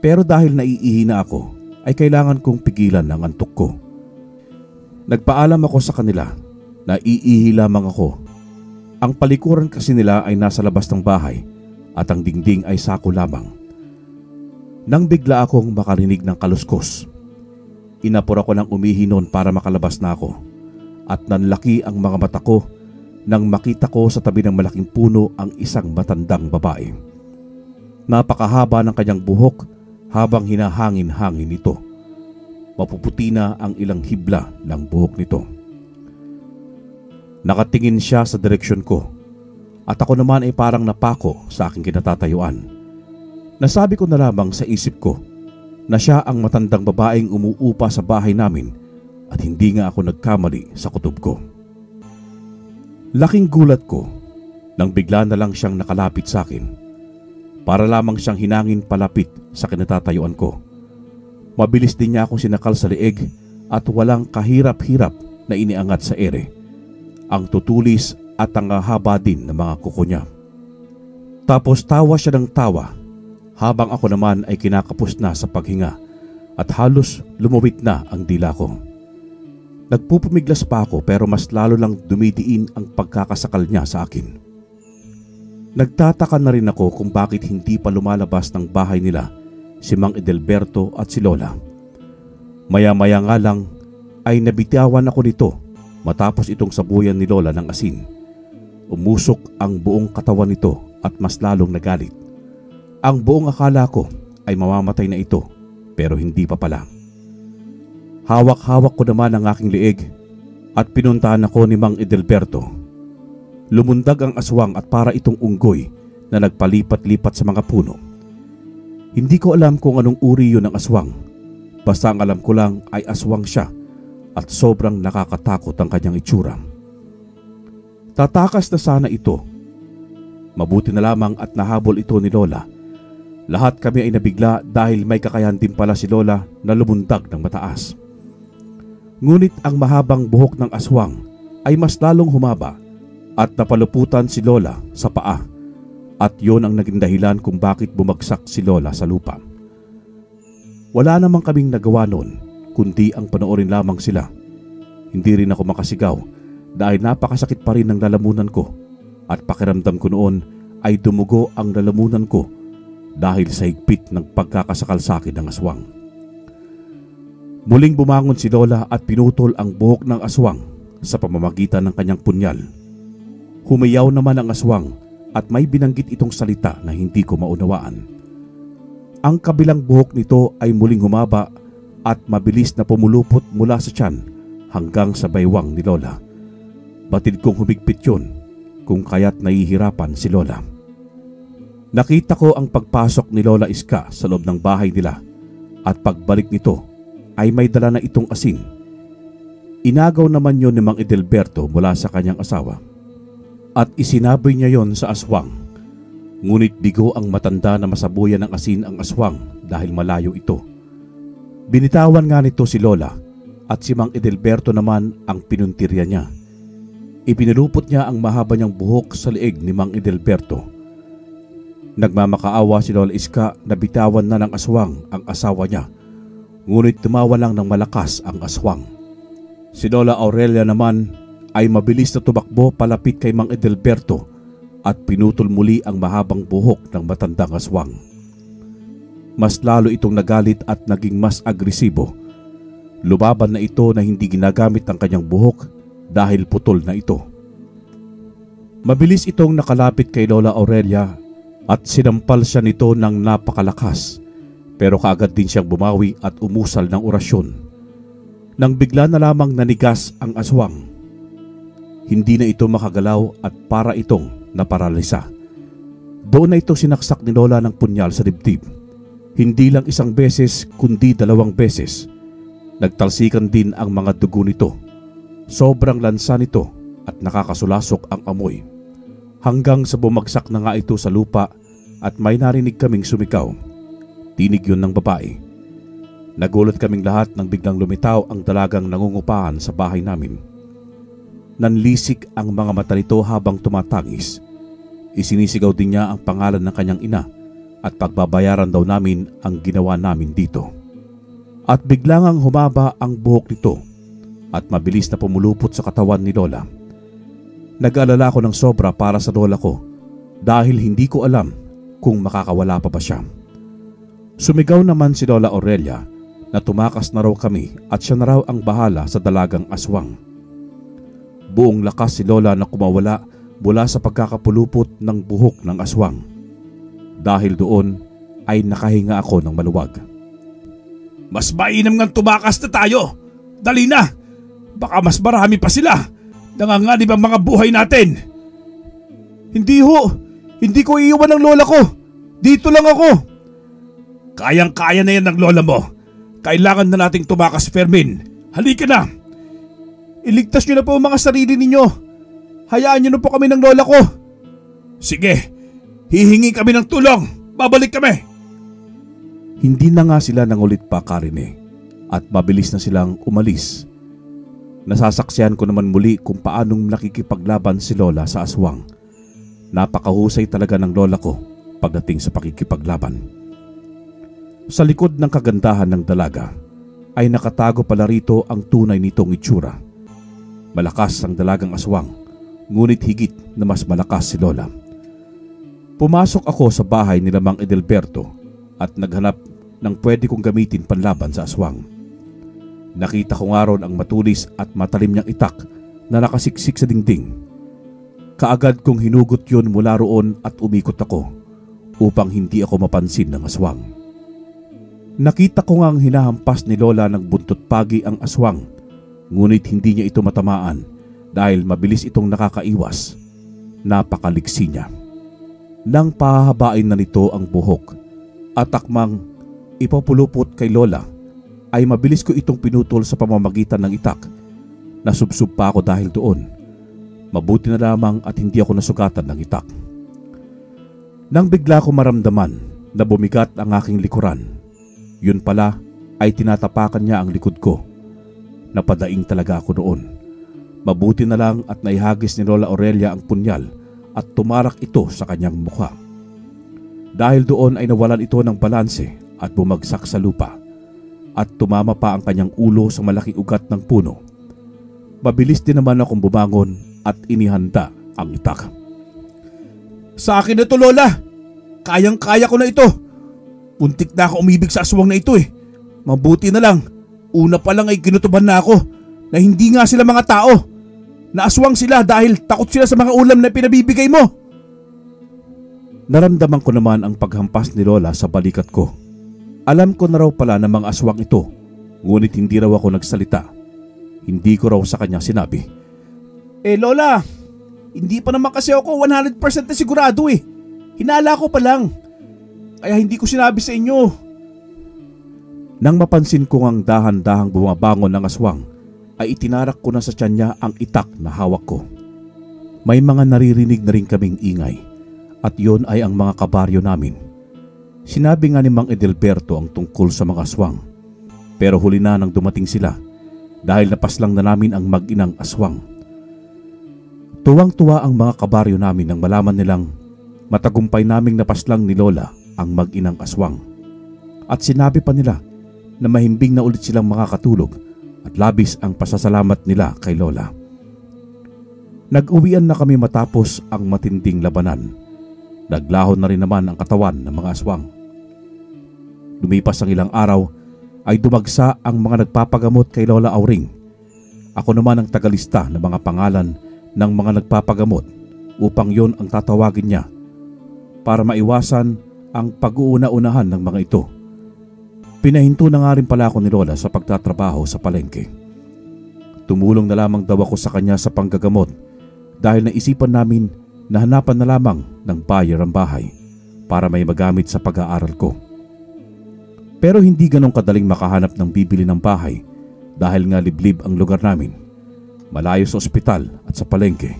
Pero dahil naiihi na ako ay kailangan kong pigilan ang antok ko. Nagpaalam ako sa kanila na iihi lamang ako. Ang palikuran kasi nila ay nasa labas ng bahay at ang dingding ay sako lamang. Nang bigla akong makarinig ng kaluskos, inapor ako ng umihi noon para makalabas na ako at nanlaki ang mga mata ko nang makita ko sa tabi ng malaking puno ang isang matandang babae. Napakahaba ng kanyang buhok habang hinahangin-hangin nito. Mapuputi na ang ilang hibla ng buhok nito. Nakatingin siya sa direksyon ko at ako naman ay parang napako sa aking kinatatayuan. Nasabi ko na lamang sa isip ko na siya ang matandang babaeng umuupa sa bahay namin at hindi nga ako nagkamali sa kutob ko. Laking gulat ko nang bigla na lang siyang nakalapit sa akin. Para lamang siyang hinangin palapit sa kinatatayuan ko. Mabilis din niya akong sinakal sa leeg at walang kahirap-hirap na iniangat sa ere. Ang tutulis at ang haba din ng mga kuko niya. Tapos tawa siya ng tawa habang ako naman ay kinakapos na sa paghinga at halos lumawit na ang dila ko. Nagpupumiglas pa ako pero mas lalo lang dumidiin ang pagkakasakal niya sa akin. Nagtataka na rin ako kung bakit hindi pa lumalabas ng bahay nila si Mang Edelberto at si Lola. Maya-maya nga lang ay nabitawan ako nito matapos itong sabuyan ni Lola ng asin. Umusok ang buong katawan nito at mas lalong nagalit. Ang buong akala ko ay mamamatay na ito pero hindi pa pala. Hawak-hawak ko naman ang aking leeg at pinuntahan ako ni Mang Edelberto. Lumundag ang aswang at para itong unggoy na nagpalipat-lipat sa mga puno. Hindi ko alam kung anong uri yun ng aswang. Basta ang alam ko lang ay aswang siya at sobrang nakakatakot ang kanyang itsura. Tatakas na sana ito. Mabuti na lamang at nahabol ito ni Lola. Lahat kami ay nabigla dahil may kakayahan din pala si Lola na lumundag ng mataas. Ngunit ang mahabang buhok ng aswang ay mas lalong humaba at napaluputan si Lola sa paa at yon ang naging dahilan kung bakit bumagsak si Lola sa lupa. Wala namang kaming nagawa noon kundi ang panoorin lamang sila. Hindi rin ako makasigaw dahil napakasakit pa rin ng lalamunan ko at pakiramdam ko noon ay dumugo ang lalamunan ko dahil sa higpit ng pagkakasakal sa akin ng aswang. Muling bumangon si Lola at pinutol ang buhok ng aswang sa pamamagitan ng kanyang punyal. Humiyaw naman ang aswang at may binanggit itong salita na hindi ko maunawaan. Ang kabilang buhok nito ay muling humaba at mabilis na pumulupot mula sa tiyan hanggang sa baywang ni Lola. Batid kong humigpit yun kung kaya't nahihirapan si Lola. Nakita ko ang pagpasok ni Lola Iska sa loob ng bahay nila at pagbalik nito ay may dala na itong asin. Inagaw naman yon ni Mang Edelberto mula sa kanyang asawa at isinaboy niya yon sa aswang. Ngunit bigo ang matanda na masabuyan ng asin ang aswang dahil malayo ito. Binitawan nga nito si Lola at si Mang Edelberto naman ang pinuntirya niya. Ipinulupot niya ang mahaba niyang buhok sa leeg ni Mang Edelberto. Nagmamakaawa si Lola Iska na bitawan na ng aswang ang asawa niya, ngunit tumawa lang ng malakas ang aswang. Si Lola Aurelia naman ay mabilis na tumakbo palapit kay Mang Edelberto at pinutol muli ang mahabang buhok ng matandang aswang. Mas lalo itong nagalit at naging mas agresibo. Lumaban na ito na hindi ginagamit ang kanyang buhok dahil putol na ito. Mabilis itong nakalapit kay Lola Aurelia at sinampal siya nito ng napakalakas, pero kaagad din siyang bumawi at umusal ng orasyon. Nang bigla na lamang nanigas ang aswang. Hindi na ito makagalaw at para itong naparalisa. Doon na ito sinaksak ni Lola ng punyal sa dibdib. Hindi lang isang beses kundi 2 beses. Nagtalsikan din ang mga dugo nito. Sobrang lansa nito at nakakasulasok ang amoy. Hanggang sa bumagsak na nga ito sa lupa at may narinig kaming sumigaw. Tinig yun ng babae. Nagulat kaming lahat nang biglang lumitaw ang dalagang nangungupahan sa bahay namin. Nanlisik ang mga mata nito habang tumatangis. Isinisigaw din niya ang pangalan ng kanyang ina at pagbabayaran daw namin ang ginawa namin dito. At biglang ang humaba ang buhok nito at mabilis na pumulupot sa katawan ni Lola. Nag-alala ako ng sobra para sa lola ko dahil hindi ko alam kung makakawala pa ba siya. Sumigaw naman si Lola Aurelia na tumakas na raw kami at siya na raw ang bahala sa dalagang aswang. Buong lakas si Lola na kumawala mula sa pagkakapulupot ng buhok ng aswang. Dahil doon ay nakahinga ako ng maluwag. Mas mainam ngang tumakas na tayo. Dali na! Baka mas marami pa sila. Nanganganib ang mga buhay natin. Hindi ho! Hindi ko iiwan ang lola ko! Dito lang ako! Kayang-kaya na yan ng lola mo. Kailangan na nating tumakas, Fermin. Halika na! Iligtas niyo na po ang mga sarili ninyo. Hayaan niyo na po kami ng lola ko. Sige, hihingi kami ng tulong. Babalik kami. Hindi na nga sila nangulit pa, Karine, at mabilis na silang umalis. Nasasaksihan ko naman muli kung paanong nakikipaglaban si Lola sa aswang. Napakahusay talaga ng lola ko pagdating sa pakikipaglaban. Sa likod ng kagandahan ng dalaga ay nakatago pala rito ang tunay nitong itsura. Malakas ang dalagang aswang, ngunit higit na mas malakas si Lola. Pumasok ako sa bahay nila Mang Edelberto at naghanap ng pwede kong gamitin panlaban sa aswang. Nakita ko nga ron ang matulis at matalim niyang itak na nakasiksik sa dingding. Kaagad kong hinugot yun mula roon at umikot ako upang hindi ako mapansin ng aswang. Nakita ko ngang hinahampas ni Lola ng buntot pagi ang aswang, ngunit hindi niya ito matamaan dahil mabilis itong nakakaiwas. Napakaliksi niya. Nang pahahabain na nito ang buhok at akmang ipapulupot kay Lola, ay mabilis ko itong pinutol sa pamamagitan ng itak. Nasubsob pa ako dahil doon. Mabuti na lamang at hindi ako nasugatan ng itak. Nang bigla ko maramdaman na bumigat ang aking likuran, yun pala ay tinatapakan niya ang likod ko. Napadaing talaga ako noon. Mabuti na lang at naihagis ni Lola Aurelia ang punyal at tumarak ito sa kanyang mukha. Dahil doon ay nawalan ito ng balanse at bumagsak sa lupa. At tumama pa ang kanyang ulo sa malaking ugat ng puno. Mabilis din naman akong bumangon at inihanda ang itak. Sa akin na to, Lola. Kayang-kaya ko na ito. Puntik na ako umibig sa aswang na ito eh. Mabuti na lang Una pa lang ay kinutuban na ako na hindi nga sila mga tao. Naaswang sila dahil takot sila sa mga ulam na pinabibigay mo. Naramdaman ko naman ang paghampas ni Lola sa balikat ko. Alam ko na raw pala na mga aswang ito, ngunit hindi raw ako nagsalita. Hindi ko raw sa kanya sinabi. Lola, hindi pa naman kasi ako 100% na sigurado eh. Hinala ko pa lang. Kaya hindi ko sinabi sa inyo. Nang mapansin ko ang dahan-dahang bumabangon ng aswang, ay itinarak ko na sa tiyan niya ang itak na hawak ko. May mga naririnig na rin kaming ingay, at yon ay ang mga kabaryo namin. Sinabi nga ni Mang Edelberto ang tungkol sa mga aswang, pero huli na nang dumating sila dahil napaslang na namin ang mag-inang aswang. Tuwang-tuwa ang mga kabaryo namin nang malaman nilang matagumpay naming napaslang ni Lola ang mag-inang aswang. At sinabi pa nila na mahimbing na ulit silang makakatulog at labis ang pasasalamat nila kay Lola. Nag-uwian na kami matapos ang matinding labanan. Naglahon na rin naman ang katawan ng mga aswang. Lumipas ang ilang araw ay dumagsa ang mga nagpapagamot kay Lola Auring. Ako naman ang tagalista ng mga pangalan ng mga nagpapagamot upang yon ang tatawagin niya para maiwasan ang pag-uuna-unahan ng mga ito. Pinahinto na nga rin pala ako ni Lola sa pagtatrabaho sa palengke. Tumulong na lamang daw ako sa kanya sa panggagamot dahil naisipan namin na hanapan na lamang ng buyer ang bahay para may magamit sa pag-aaral ko. Pero hindi ganong kadaling makahanap ng bibili ng bahay dahil nga liblib ang lugar namin, malayo sa ospital at sa palengke.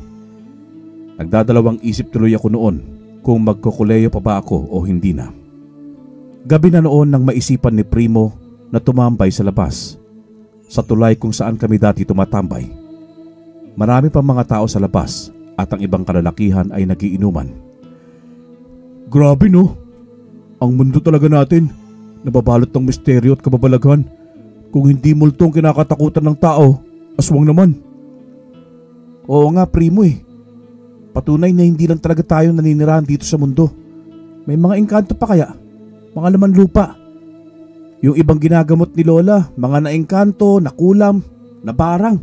Nagdadalawang isip tuloy ako noon kung magkukuleyo pa ba ako o hindi na. Gabi na noon nang maisipan ni Primo na tumambay sa labas, sa tulay kung saan kami dati tumatambay. Marami pang mga tao sa labas at ang ibang kalalakihan ay nagiinuman. Grabe no, ang mundo talaga natin, nababalot ng misteryo at kababalaghan. Kung hindi multong kinakatakutan ng tao, aswang naman. Oo nga Primo eh, patunay na hindi lang talaga tayo naninirahan dito sa mundo. May mga engkanto pa kaya, mga laman lupa. Yung ibang ginagamot ni Lola, mga naengkanto, nakulam, nabarang.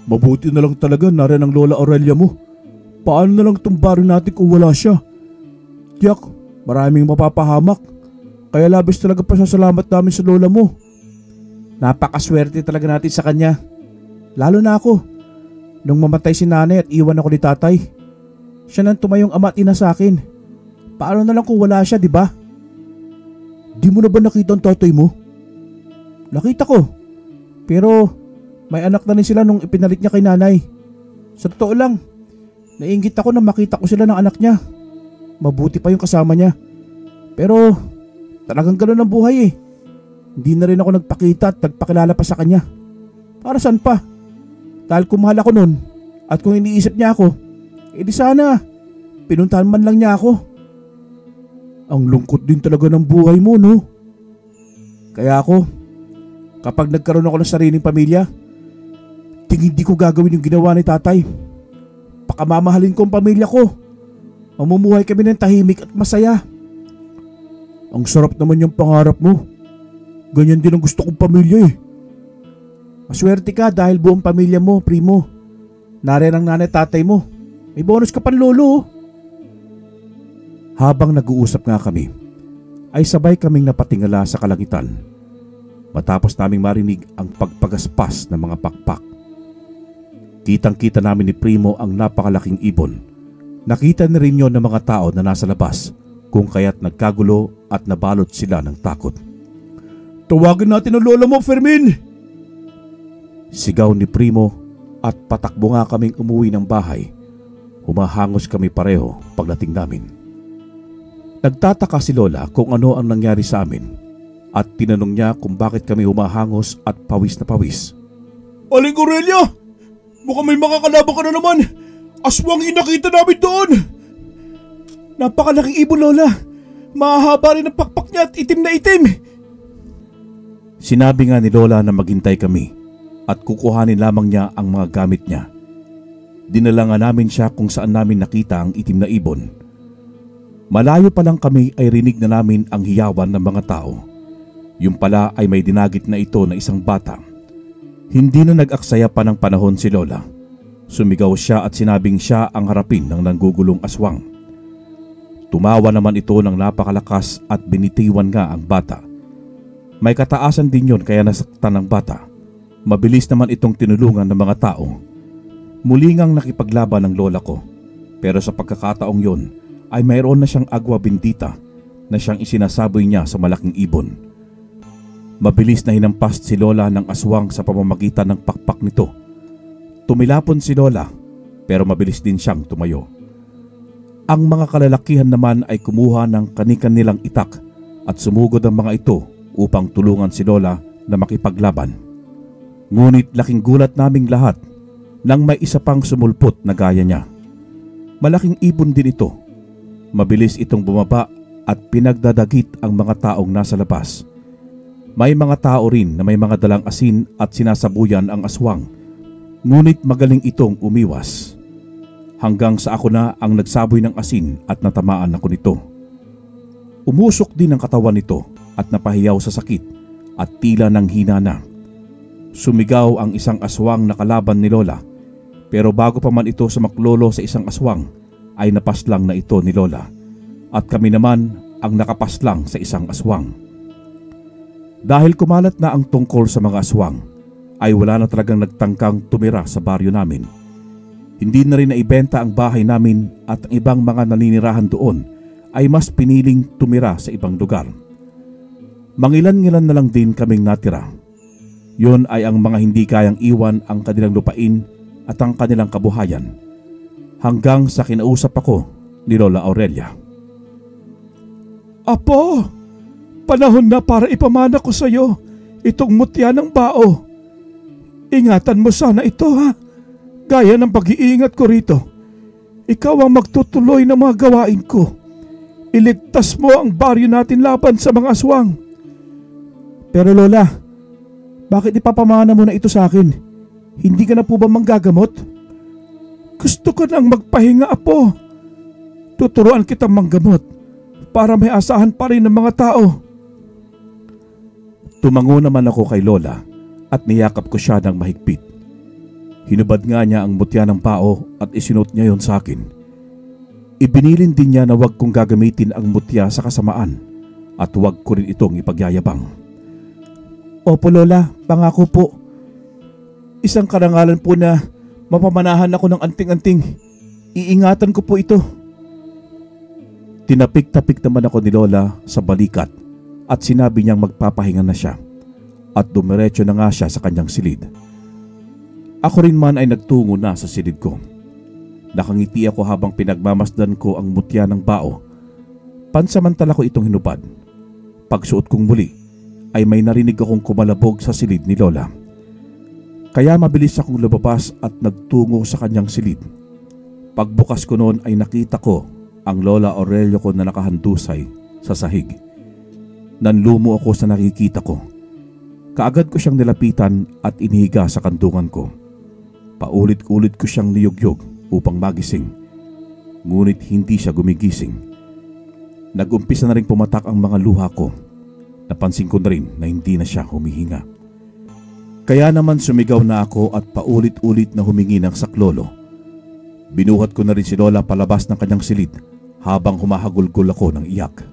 Mabuti na lang talaga nariyan ang Lola Aurelia mo. Paano na lang tumbarin natin kung wala siya? Tiyak, maraming mapapahamak. Kaya labis talaga pasasalamat namin sa Lola mo. Napakaswerte talaga natin sa kanya. Lalo na ako. Nung mamatay si nanay at iwan ako ni tatay, siya nang tumayong ama at ina sa akin. Paano na lang kung wala siya, di ba? Di mo na ba nakita ang tatay mo? Nakita ko. Pero may anak na rin sila nung ipinalit niya kay nanay. Sa totoo lang, naiinggit ako na makita ko sila ng anak niya. Mabuti pa yung kasama niya. Pero talagang gano'n ang buhay eh. Hindi na rin ako nagpakita at nagpakilala pa sa kanya. Para saan pa? Dahil kung mahal ako nun at kung iniisip niya ako, edi sana pinuntahan man lang niya ako. Ang lungkot din talaga ng buhay mo, no? Kaya ako, kapag nagkaroon ako ng sariling pamilya, hindi ko gagawin yung ginawa ni tatay. Pakamamahalin ko ang pamilya ko. Mamumuhay kami ng tahimik at masaya. Ang sarap naman yung pangarap mo. Ganyan din ang gusto kong pamilya eh. Maswerte ka dahil buong pamilya mo, Primo. Nariyan ang nanay tatay mo. May bonus ka pan lolo. Habang nag-uusap nga kami, ay sabay kaming napatingala sa kalangitan. Matapos naming marinig ang pagpagaspas ng mga pakpak. Kitang-kita namin ni Primo ang napakalaking ibon. Nakita na rin yon ng mga tao na nasa labas, kung kaya't nagkagulo at nabalot sila ng takot. Tawagin natin ang lola mo, Fermin! Sigaw ni Primo at patakbo nga kaming umuwi ng bahay. Humahangos kami pareho pagdating namin. Nagtataka si Lola kung ano ang nangyari sa amin at tinanong niya kung bakit kami humahangos at pawis na pawis. Aling Aurelia! Mukhang may makakalabang ka na naman! Aswang inakita namin doon! Napakalaking ibon, Lola! Mahahaba rin ang pakpak niya at itim na itim! Sinabi nga ni Lola na maghintay kami at kukuhanin lamang niya ang mga gamit niya. Dinala nga namin siya kung saan namin nakita ang itim na ibon. Malayo pa lang kami ay rinig na namin ang hiyawan ng mga tao. Yung pala ay may dinagit na ito na isang bata. Hindi na nag-aksaya pa ng panahon si Lola. Sumigaw siya at sinabing siya ang harapin ng nanggugulong aswang. Tumawa naman ito ng napakalakas at binitiwan nga ang bata. May kataasan din yon kaya nasaktan ng bata. Mabilis naman itong tinulungan ng mga tao. Muli ngang nakipaglaban ng lola ko. Pero sa pagkakataong yon ay mayroon na siyang agwa bendita na siyang isinasaboy niya sa malaking ibon. Mabilis na hinampas si Lola ng aswang sa pamamagitan ng pakpak nito. Tumilapon si Lola pero mabilis din siyang tumayo. Ang mga kalalakihan naman ay kumuha ng kani-kanilang itak at sumugod ang mga ito upang tulungan si Lola na makipaglaban. Ngunit laking gulat naming lahat nang may isa pang sumulpot na gaya niya. Malaking ibon din ito. Mabilis itong bumaba at pinagdadagit ang mga taong nasa labas. May mga tao rin na may mga dalang asin at sinasabuyan ang aswang. Ngunit magaling itong umiwas. Hanggang sa ako na ang nagsaboy ng asin at natamaan ako nito. Umusok din ang katawan nito at napahiyaw sa sakit at tila nang hina na. Sumigaw ang isang aswang na kalaban ni Lola. Pero bago pa man ito sumaklolo sa isang aswang ay napaslang na ito ni Lola. At kami naman ang nakapaslang sa isang aswang. Dahil kumalat na ang tungkol sa mga aswang, ay wala na talagang nagtangkang tumira sa baryo namin. Hindi na rin naibenta ang bahay namin at ang ibang mga naninirahan doon ay mas piniling tumira sa ibang lugar. Mangilan-ngilan na lang din kaming natira. Yun ay ang mga hindi kayang iwan ang kanilang lupain at ang kanilang kabuhayan. Hanggang sa kinausap ako ni Lola Aurelia. Apo! Panahon na para ipamana ko sa iyo itong mutya ng bao. Ingatan mo sana ito ha. Gaya ng pag-iingat ko rito. Ikaw ang magtutuloy ng mga gawain ko. Iligtas mo ang baryo natin laban sa mga aswang. Pero Lola, bakit ipapamana mo na ito sa akin? Hindi ka na po ba manggagamot? Gusto ko nang magpahinga, Apo. Tuturuan kitang manggamot para may asahan pa rin ng mga tao. Tumango naman ako kay Lola at niyakap ko siya ng mahigpit. Hinubad nga niya ang mutya ng pao at isinuot niya yon sa akin. Ibinilin din niya na huwag kong gagamitin ang mutya sa kasamaan at huwag ko rin itong ipagyayabang. Opo Lola, pangako po. Isang karangalan po na mapamanahan ako ng anting-anting. Iingatan ko po ito. Tinapik-tapik naman ako ni Lola sa balikat at sinabi niyang magpapahinga na siya at dumiretso na nga siya sa kanyang silid. Ako rin man ay nagtungo na sa silid ko. Nakangiti ako habang pinagmamasdan ko ang mutya ng bao. Pansamantala ko itong hinubad. Pagsuot kong muli ay may narinig akong kumalabog sa silid ni Lola. Kaya mabilis akong lumabas at nagtungo sa kanyang silid. Pagbukas ko noon ay nakita ko ang Lola Aurelia ko na nakahandusay sa sahig. Nanlumo ako sa nakikita ko. Kaagad ko siyang nilapitan at inihiga sa kandungan ko. Paulit-ulit ko siyang niyugyog upang magising. Ngunit hindi siya gumigising. Nag-umpisa na rin pumatak ang mga luha ko. Napansin ko na rin na hindi na siya humihinga. Kaya naman sumigaw na ako at paulit-ulit na humingi ng saklolo. Binuhat ko na rin si Lola palabas ng kanyang silid habang humahagulgol ako ng iyak.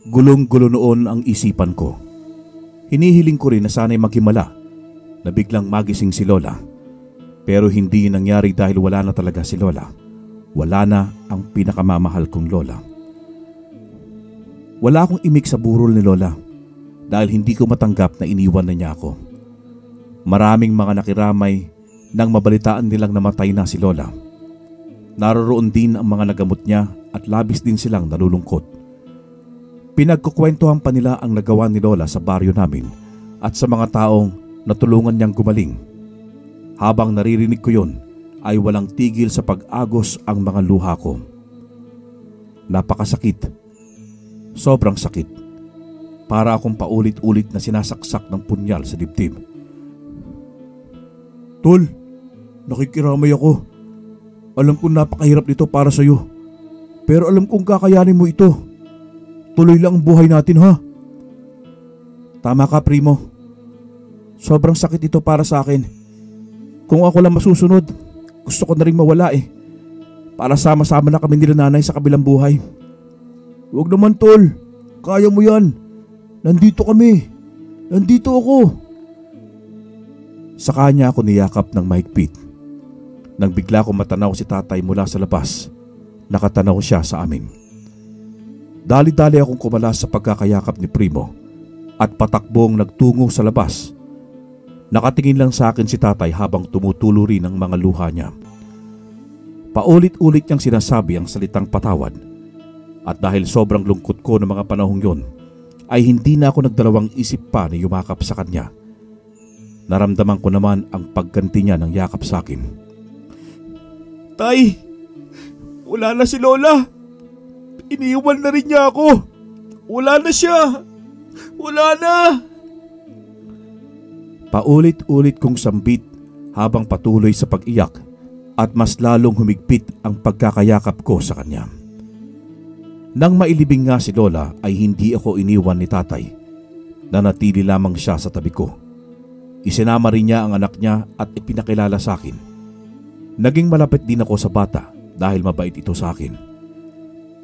Gulong-gulo noon ang isipan ko. Hinihiling ko rin na sana'y maghimala na biglang magising si Lola. Pero hindi nangyari dahil wala na talaga si Lola. Wala na ang pinakamamahal kong Lola. Wala akong imik sa burol ni Lola dahil hindi ko matanggap na iniwan na niya ako. Maraming mga nakiramay nang mabalitaan nilang namatay na si Lola. Naroroon din ang mga nagamot niya at labis din silang nalulungkot. Pinagkukwentuhan pa nila ang nagawa ni Lola sa baryo namin at sa mga taong natulungan niyang gumaling. Habang naririnig ko yon, ay walang tigil sa pag-agos ang mga luha ko. Napakasakit. Sobrang sakit. Para akong paulit-ulit na sinasaksak ng punyal sa dibdib. Tol, nakikiramay ako. Alam kong napakahirap nito para sa iyo. Pero alam kong kakayanin mo ito. Tuloy lang ang buhay natin ha. Tama ka, Primo. Sobrang sakit ito para sa akin. Kung ako lang masusunod, gusto ko na rin mawala para sama-sama na kami nila nanay sa kabilang buhay. Huwag naman, tol. Kaya mo yan. Nandito kami. Nandito ako. Sa kanya ako niyakap ng mahigpit. Nang bigla ko matanaw si tatay mula sa labas, nakatanaw siya sa amin. Dali-dali akong kumalas sa pagkakayakap ni Primo at patakbong nagtungo sa labas. Nakatingin lang sa akin si tatay habang tumutulo rin ang mga luha niya. Paulit-ulit niyang sinasabi ang salitang patawad. At dahil sobrang lungkot ko ng mga panahong yon, ay hindi na ako nagdalawang isip pa na yumakap sa kanya. Naramdaman ko naman ang pagganti niya ng yakap sa akin. Tay, wala na si Lola. Iniwan na rin niya ako. Wala na siya. Wala na. Paulit-ulit kong sambit habang patuloy sa pag-iyak at mas lalong humigpit ang pagkakayakap ko sa kanya. Nang mailibing nga si Lola ay hindi ako iniwan ni tatay. Nanatili lamang siya sa tabi ko. Isinama rin niya ang anak niya at ipinakilala sa akin. Naging malapit din ako sa bata dahil mabait ito sa akin.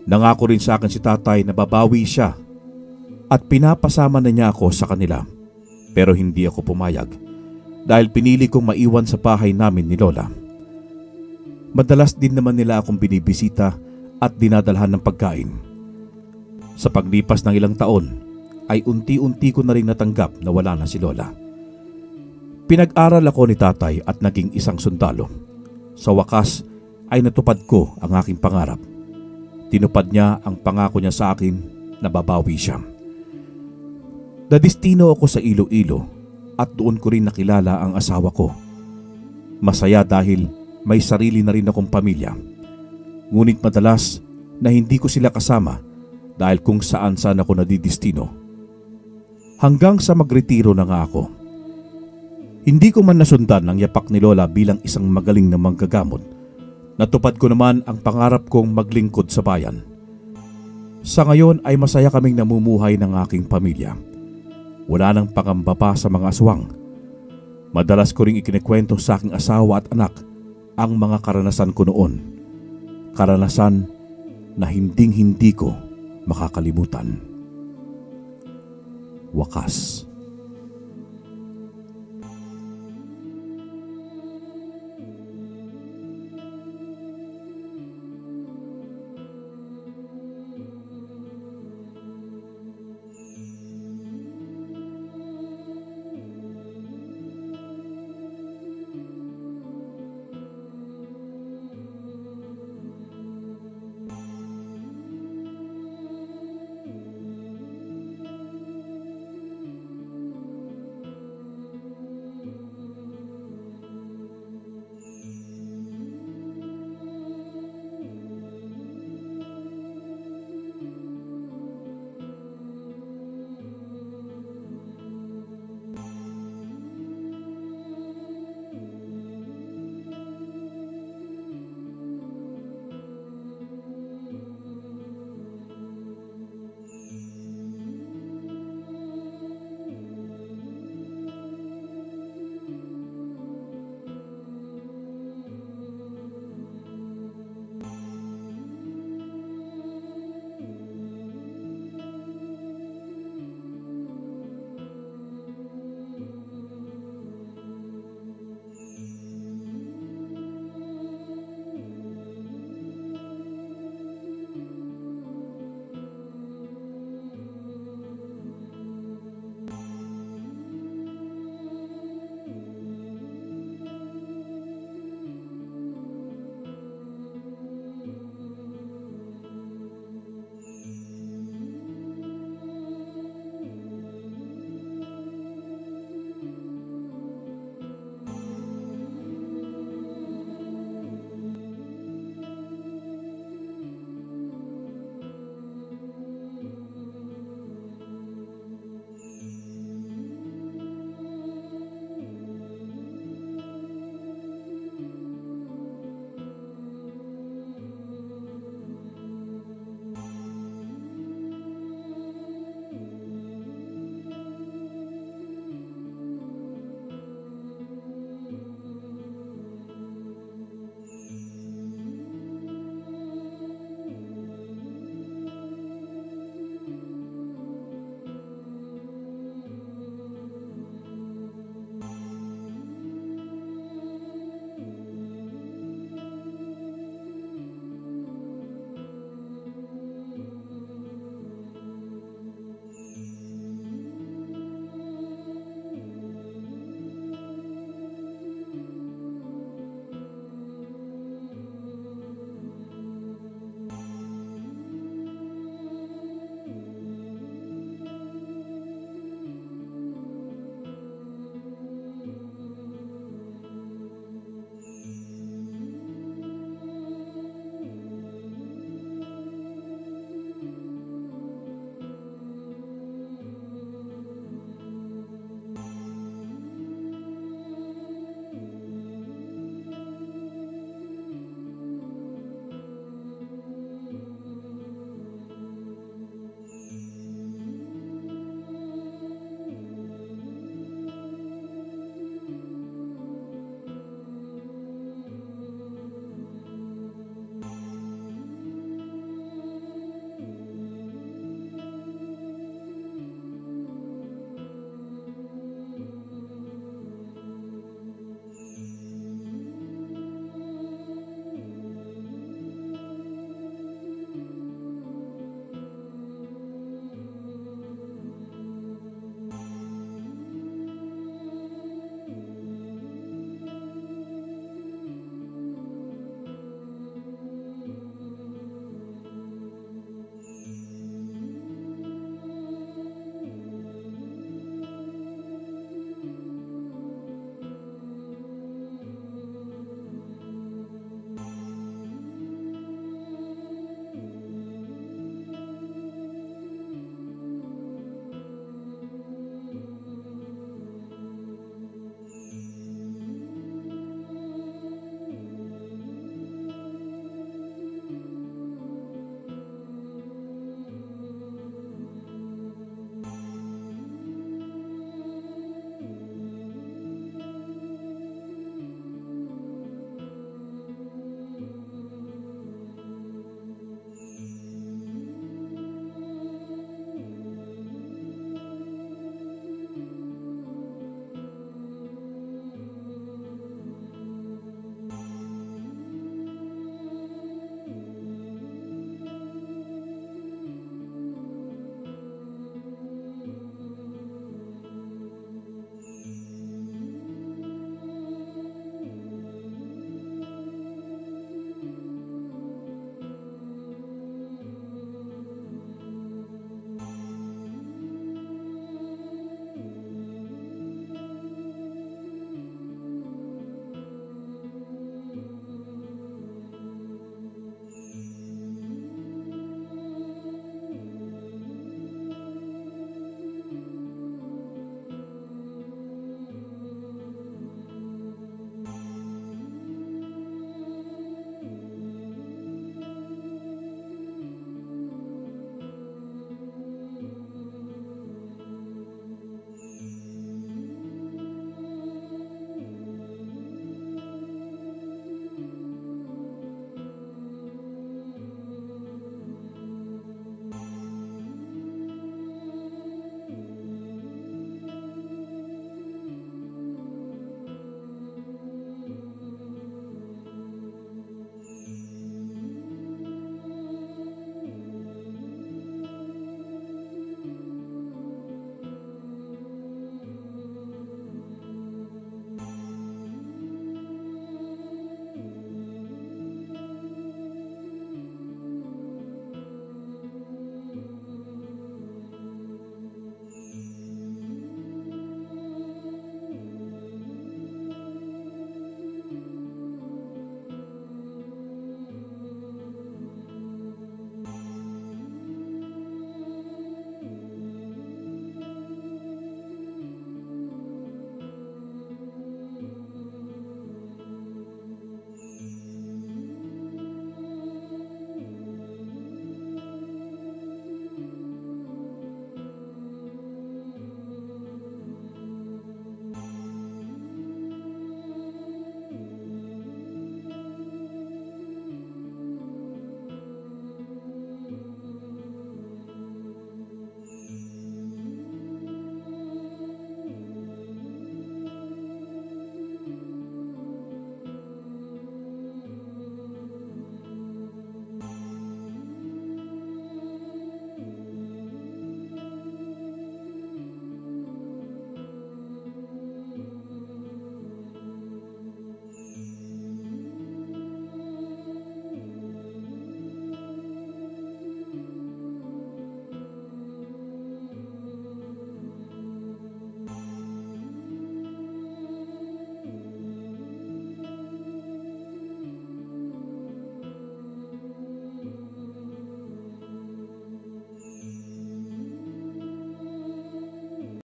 Nangako rin sa akin si tatay na babawi siya at pinapasama na niya ako sa kanila. Pero hindi ako pumayag dahil pinili kong maiwan sa bahay namin ni Lola. Madalas din naman nila akong binibisita at dinadalhan ng pagkain. Sa paglipas ng ilang taon ay unti-unti ko na rin natanggap na wala na si Lola. Pinag-aral ako ni tatay at naging isang sundalo. Sa wakas ay natupad ko ang aking pangarap. Tinupad niya ang pangako niya sa akin na babawi siya. Nadistino ako sa Iloilo at doon ko rin nakilala ang asawa ko. Masaya dahil may sarili na rin akong pamilya. Ngunit madalas na hindi ko sila kasama dahil kung saan-saan ako nadidistino. Hanggang sa magretiro na nga ako. Hindi ko man nasundan ang yapak ni Lola bilang isang magaling na manggagamot. Natupad ko naman ang pangarap kong maglingkod sa bayan. Sa ngayon ay masaya kaming namumuhay ng aking pamilya. Wala nang pangamba pa sa mga aswang. Madalas ko ring ikinikwento sa aking asawa at anak ang mga karanasan ko noon. Karanasan na hinding-hindi ko makakalimutan. Wakas.